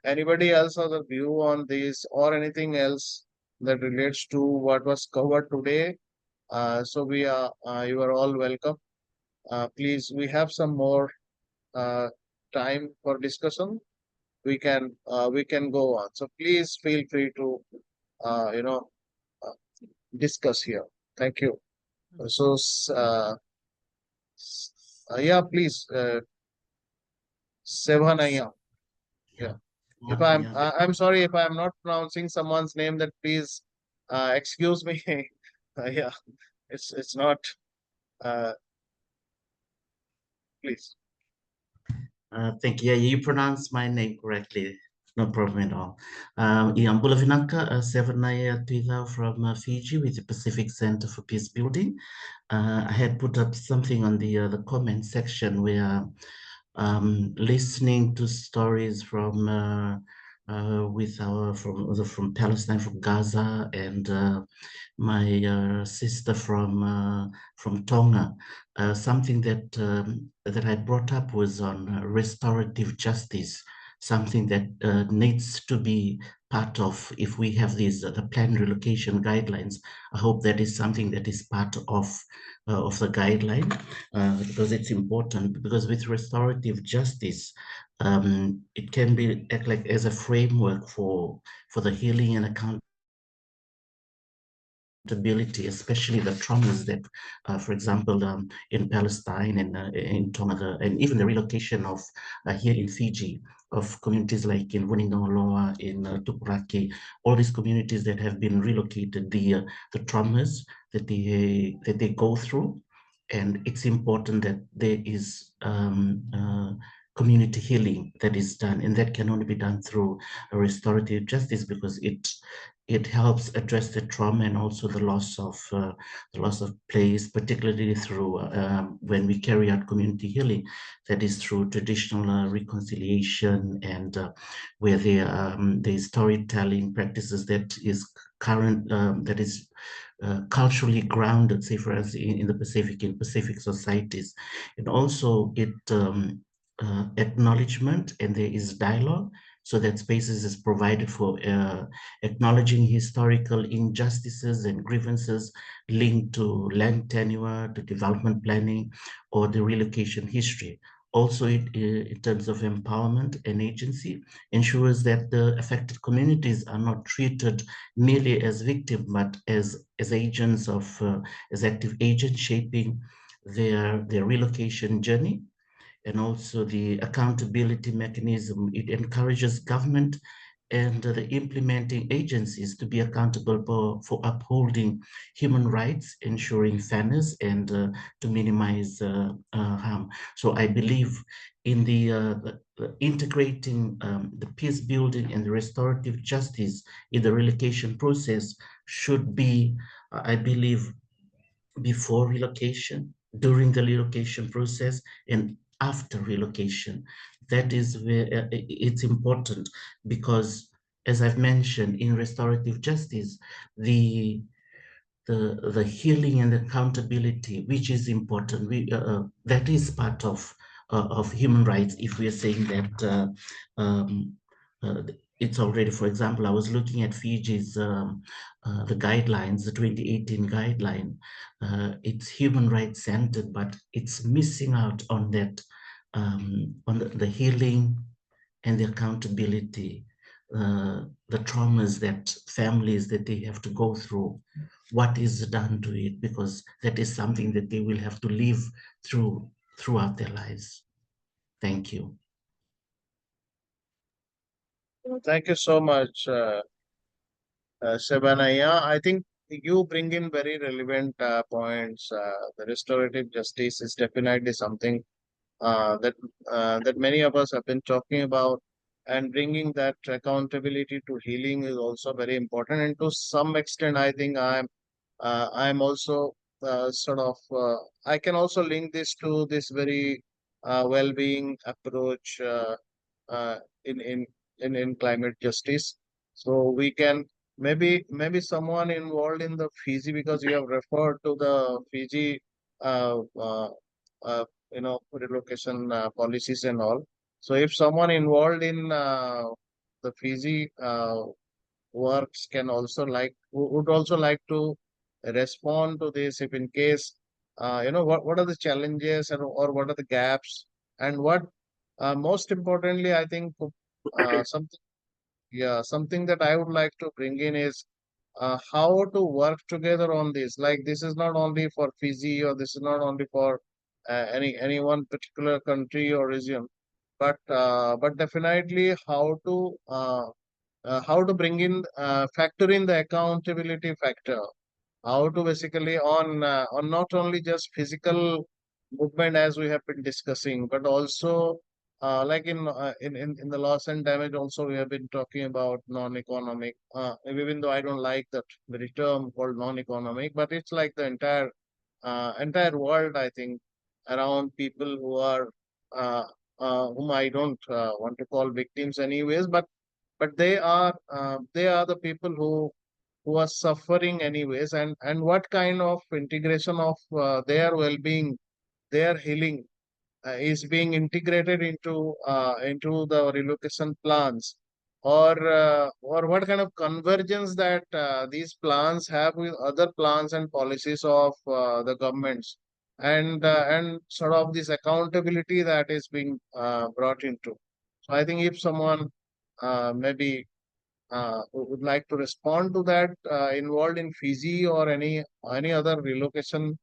anybody else has a view on this or anything else that relates to what was covered today, so you are all welcome. Please, we have some more time for discussion. We can go on. So please feel free to uh, you know uh, discuss here. Thank you. So yeah, please, Sevhanaya. Yeah. If I'm sorry if I'm not pronouncing someone's name, that please excuse me. Yeah, it's not. Please. Thank you. Yeah, you pronounced my name correctly. No problem at all. I'm Bulavinaka Sevanaya Tuila from Fiji with the Pacific Center for Peace Building. I had put up something on the comment section where listening to stories from from Palestine, from Gaza, and my sister from Tonga. Something that I brought up was on restorative justice, something that needs to be part of, if we have these the planned relocation guidelines. I hope that is something that is part of the guideline, because it's important, because with restorative justice, it can be act like as a framework for the healing and accountability, especially the traumas that, for example, in Palestine and in Tonga, and even the relocation of here in Fiji, of communities like in Wuninoloa, in Tukuraki, all these communities that have been relocated, the traumas that they go through. And it's important that there is community healing that is done, and that can only be done through a restorative justice, because it helps address the trauma and also the loss of place, particularly through when we carry out community healing, that is through traditional reconciliation, and where there is storytelling practices that is current, that is culturally grounded, say for us in the Pacific, in Pacific societies. And also it acknowledgement, and there is dialogue, so that spaces is provided for acknowledging historical injustices and grievances linked to land tenure, to development planning, or the relocation history. Also, in terms of empowerment and agency, ensures that the affected communities are not treated merely as victims, but as agents of, as active agents shaping their relocation journey. And also the accountability mechanism, it encourages government and the implementing agencies to be accountable for upholding human rights, ensuring fairness, and to minimize harm. So I believe in the integrating the peace building and the restorative justice in the relocation process should be, I believe, before relocation, during the relocation process, and after relocation. That is where it's important, because as I've mentioned, in restorative justice, the healing and accountability, which is important, that is part of human rights. If we are saying that it's already, for example, I was looking at Fiji's the guidelines, the 2018 guideline. It's human rights centered, but it's missing out on that, on the healing and the accountability, the traumas that families that they have to go through, what is done to it, because that is something that they will have to live throughout their lives. Thank you. Thank you so much, Shabana. I think you bring in very relevant points. The restorative justice is definitely something that many of us have been talking about, and bringing that accountability to healing is also very important. And to some extent, I think I'm also I can also link this to this very well-being approach uh, in in in climate justice. So we can maybe someone involved in the Fiji, because you have referred to the Fiji uh, uh, relocation policies and all. So if someone involved in the Fiji works can also would also like to respond to this, if in case what are the challenges, and or what are the gaps, and what most importantly, I think something that I would like to bring in is how to work together on this. Like, this is not only for Fiji, or this is not only for any one particular country or region. but definitely how to bring in factor in the accountability factor, how to basically on not only just physical movement as we have been discussing, but also like in the loss and damage also we have been talking about non-economic, even though I don't like that very term called non-economic, but it's like the entire world, I think, around people who are whom I don't want to call victims anyways, but they are the people who are suffering anyways, and what kind of integration of their well-being, their healing is being integrated into the relocation plans, or what kind of convergence that these plans have with other plans and policies of the governments, and sort of this accountability that is being brought into. So I think if someone maybe who would like to respond to that, involved in Fiji or any other relocation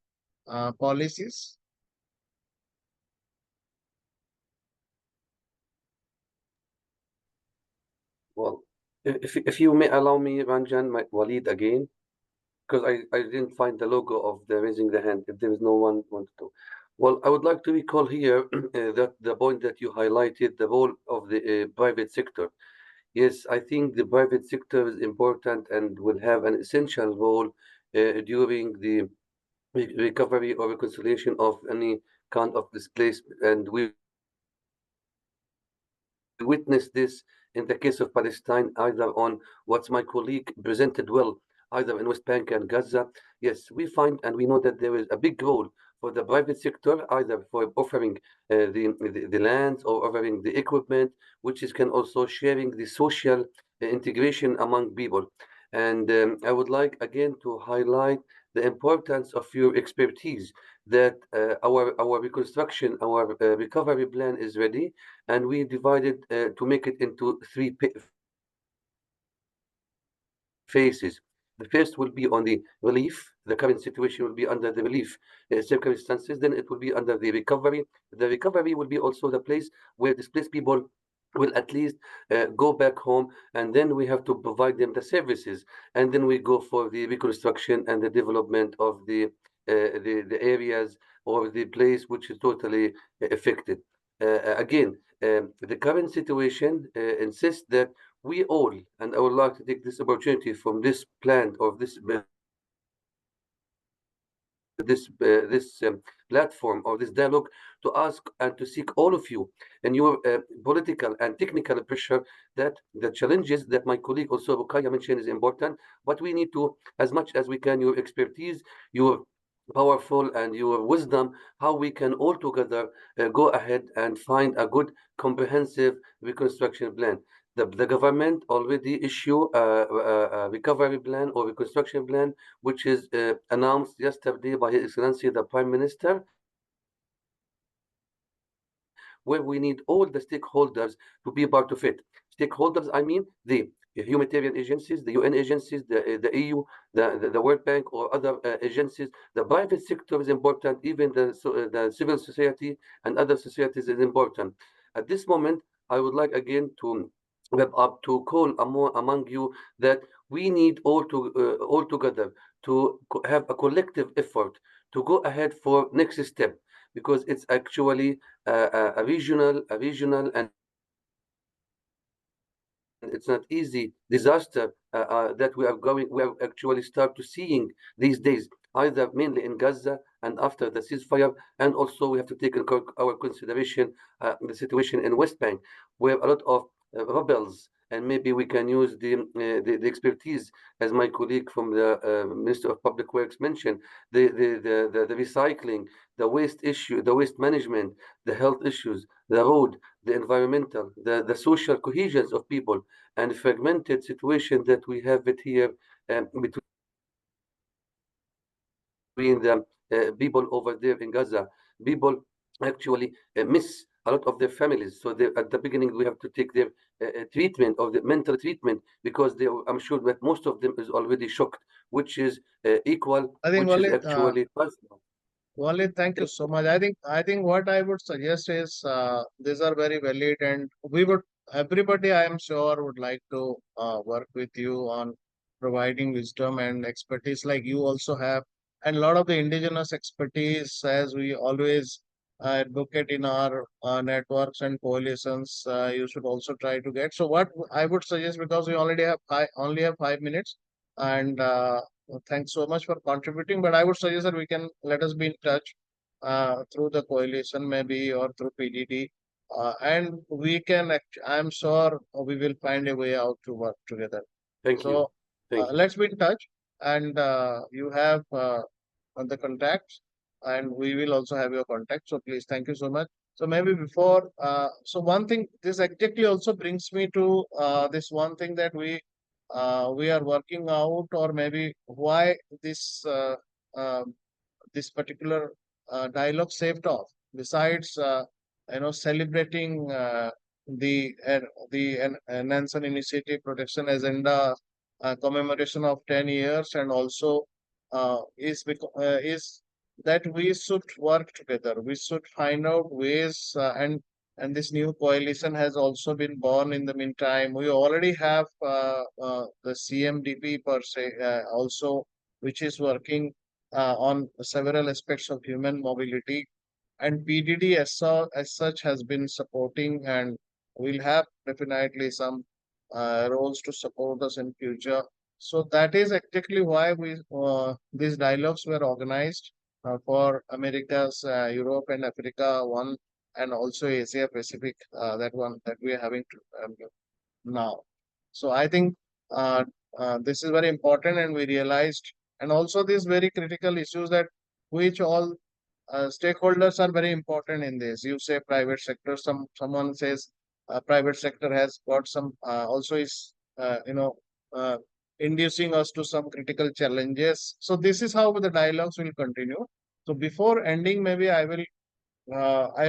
policies. Well, if you may allow me, Ranjan, Walid again, because I didn't find the logo of the raising the hand. If there is no one wanted to, well, I would like to recall here that the point that you highlighted, the role of the private sector. Yes, I think the private sector is important and will have an essential role during the recovery or reconciliation of any kind of displacement, and we witnessed this in the case of Palestine, either on what my colleague presented well, either in West Bank and Gaza. Yes, we find and we know that there is a big role for the private sector, either for offering the lands or offering the equipment, which is can also sharing the social integration among people. And I would like again to highlight the importance of your expertise, that our reconstruction, our recovery plan is ready, and we divided to make it into three phases. The first will be on the relief. The current situation will be under the relief circumstances. Then it will be under the recovery. The recovery will be also the place where displaced people will at least go back home, and then we have to provide them the services, and then we go for the reconstruction and the development of the areas or the place which is totally affected. Again, the current situation insists that we all, and I would like to take this opportunity from this plant or this platform or this dialogue to ask and to seek all of you and your political and technical pressure, that the challenges that my colleague also Rukaya mentioned is important, but we need to, as much as we can, your expertise, your powerful and your wisdom, how we can all together go ahead and find a good comprehensive reconstruction plan. The government already issue a recovery plan or reconstruction plan, which is announced yesterday by His Excellency the Prime Minister, where we need all the stakeholders to be part of it. Stakeholders, I mean the humanitarian agencies, the UN agencies, the EU, the World Bank, or other agencies. The private sector is important, even the civil society and other societies is important. At this moment, I would like again to wrap up, to call among you that we need all together to have a collective effort to go ahead for next step, because it's actually a regional and it's not easy disaster that we are actually start to seeing these days, either mainly in Gaza and after the ceasefire, and also we have to take in our consideration the situation in West Bank, where a lot of rebels, and maybe we can use the expertise, as my colleague from the Minister of Public Works mentioned, the recycling, the waste issue, the waste management, the health issues, the road, the environmental, the social cohesions of people, and fragmented situation that we have it here between the people over there in Gaza. People actually miss a lot of their families. So at the beginning, we have to take their treatment of the mental treatment, because I'm sure that most of them is already shocked, which is equal, I think which is Walid, actually personal. Walid, thank you so much. I think what I would suggest is these are very valid, and everybody I am sure would like to work with you on providing wisdom and expertise like you also have, and a lot of the indigenous expertise as we always advocate in our networks and coalitions. You should also try to get. So what I would suggest, because we only have 5 minutes, and thanks so much for contributing. But I would suggest that let us be in touch through the coalition maybe or through PDD. And we can, I'm sure we will find a way out to work together. Thank you. So Thank you. let's be in touch, and you have the contacts, and we will also have your contact. So please, thank you so much. So maybe before, so one thing, this exactly also brings me to this one thing that we are working out, or maybe why this particular dialogue saved off. Besides, celebrating the Nansen Initiative Protection Agenda commemoration of 10 years, and also is that we should work together. We should find out ways, and this new coalition has also been born in the meantime. We already have the CMDP per se also, which is working on several aspects of human mobility, and PDD as such has been supporting, and will have definitely some roles to support us in future. So that is exactly why these dialogues were organized for Americas, Europe and Africa one, and also Asia Pacific, that one that we are having now. So I think this is very important, and we realized, and also these very critical issues that which all stakeholders are very important in this. You say private sector, someone says private sector has got some also is uh, inducing us to some critical challenges. So this is how the dialogues will continue. So before ending, maybe I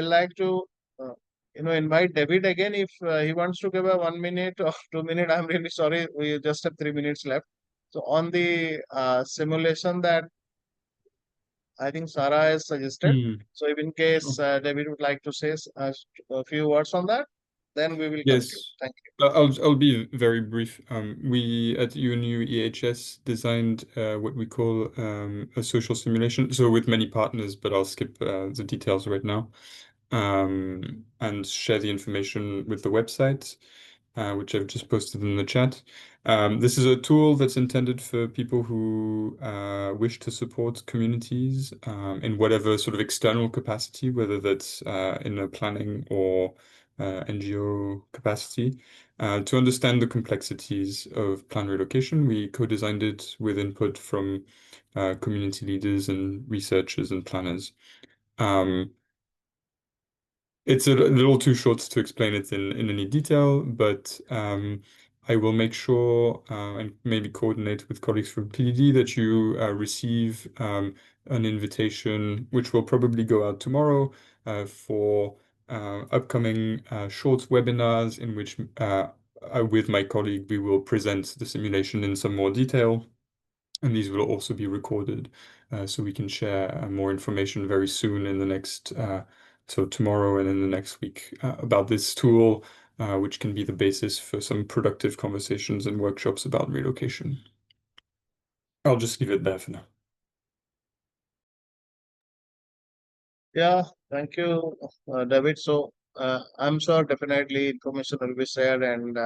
like to invite David again if he wants to give a 1 minute or 2 minute. I'm really sorry, we just have 3 minutes left. So on the simulation that I think Sarah has suggested. So if in case David would like to say a few words on that, then we will conclude. Yes. Thank you. I'll be very brief. We at UNU EHS designed what we call a social simulation. So with many partners, but I'll skip the details right now, and share the information with the website, which I've just posted in the chat. This is a tool that's intended for people who wish to support communities in whatever sort of external capacity, whether that's in a planning or NGO capacity. To understand the complexities of plan relocation, we co-designed it with input from community leaders and researchers and planners. It's a little too short to explain it in any detail, but I will make sure and maybe coordinate with colleagues from PDD that you receive an invitation, which will probably go out tomorrow, for upcoming short webinars in which with my colleague we will present the simulation in some more detail. And these will also be recorded, so we can share more information very soon in the next, so tomorrow and in the next week, about this tool, which can be the basis for some productive conversations and workshops about relocation. I'll just leave it there for now. Yeah, thank you, David. So I'm sure definitely information will be shared, and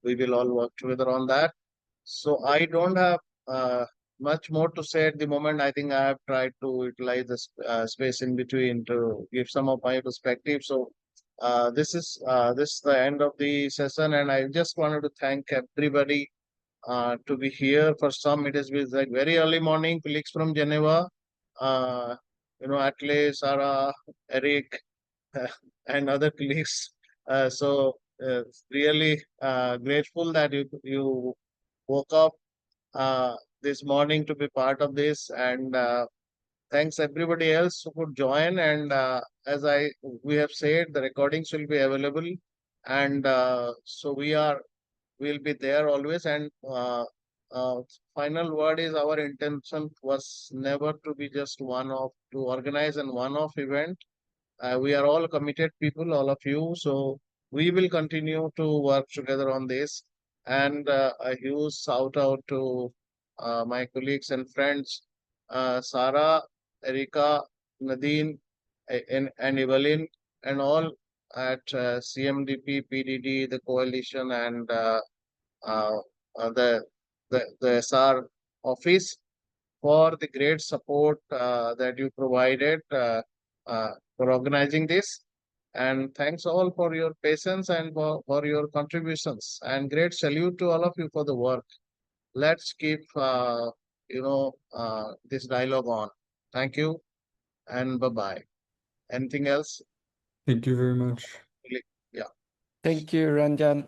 we will all work together on that. So I don't have much more to say at the moment. I think I have tried to utilize the space in between to give some of my perspective. So this is the end of the session, and I just wanted to thank everybody to be here. For some, it has been like very early morning. Colleagues from Geneva, Atle, Sarah, Eric, and other colleagues. Really grateful that you woke up this morning to be part of this, and thanks everybody else who could join. And as we have said, the recordings will be available, and so we'll be there always. And final word is our intention was never to be just to organize an one-off event. We are all committed people, all of you. So we will continue to work together on this. And a huge shout out to my colleagues and friends, Sarah, Erika, Nadine, and Evelyn, and all at CMDP, PDD, the coalition, and uh, the SR office for the great support that you provided for organizing this. And thanks all for your patience and for your contributions. And great salute to all of you for the work. Let's keep, this dialogue on. Thank you and bye-bye. Anything else? Thank you very much. Yeah. Thank you, Ranjan.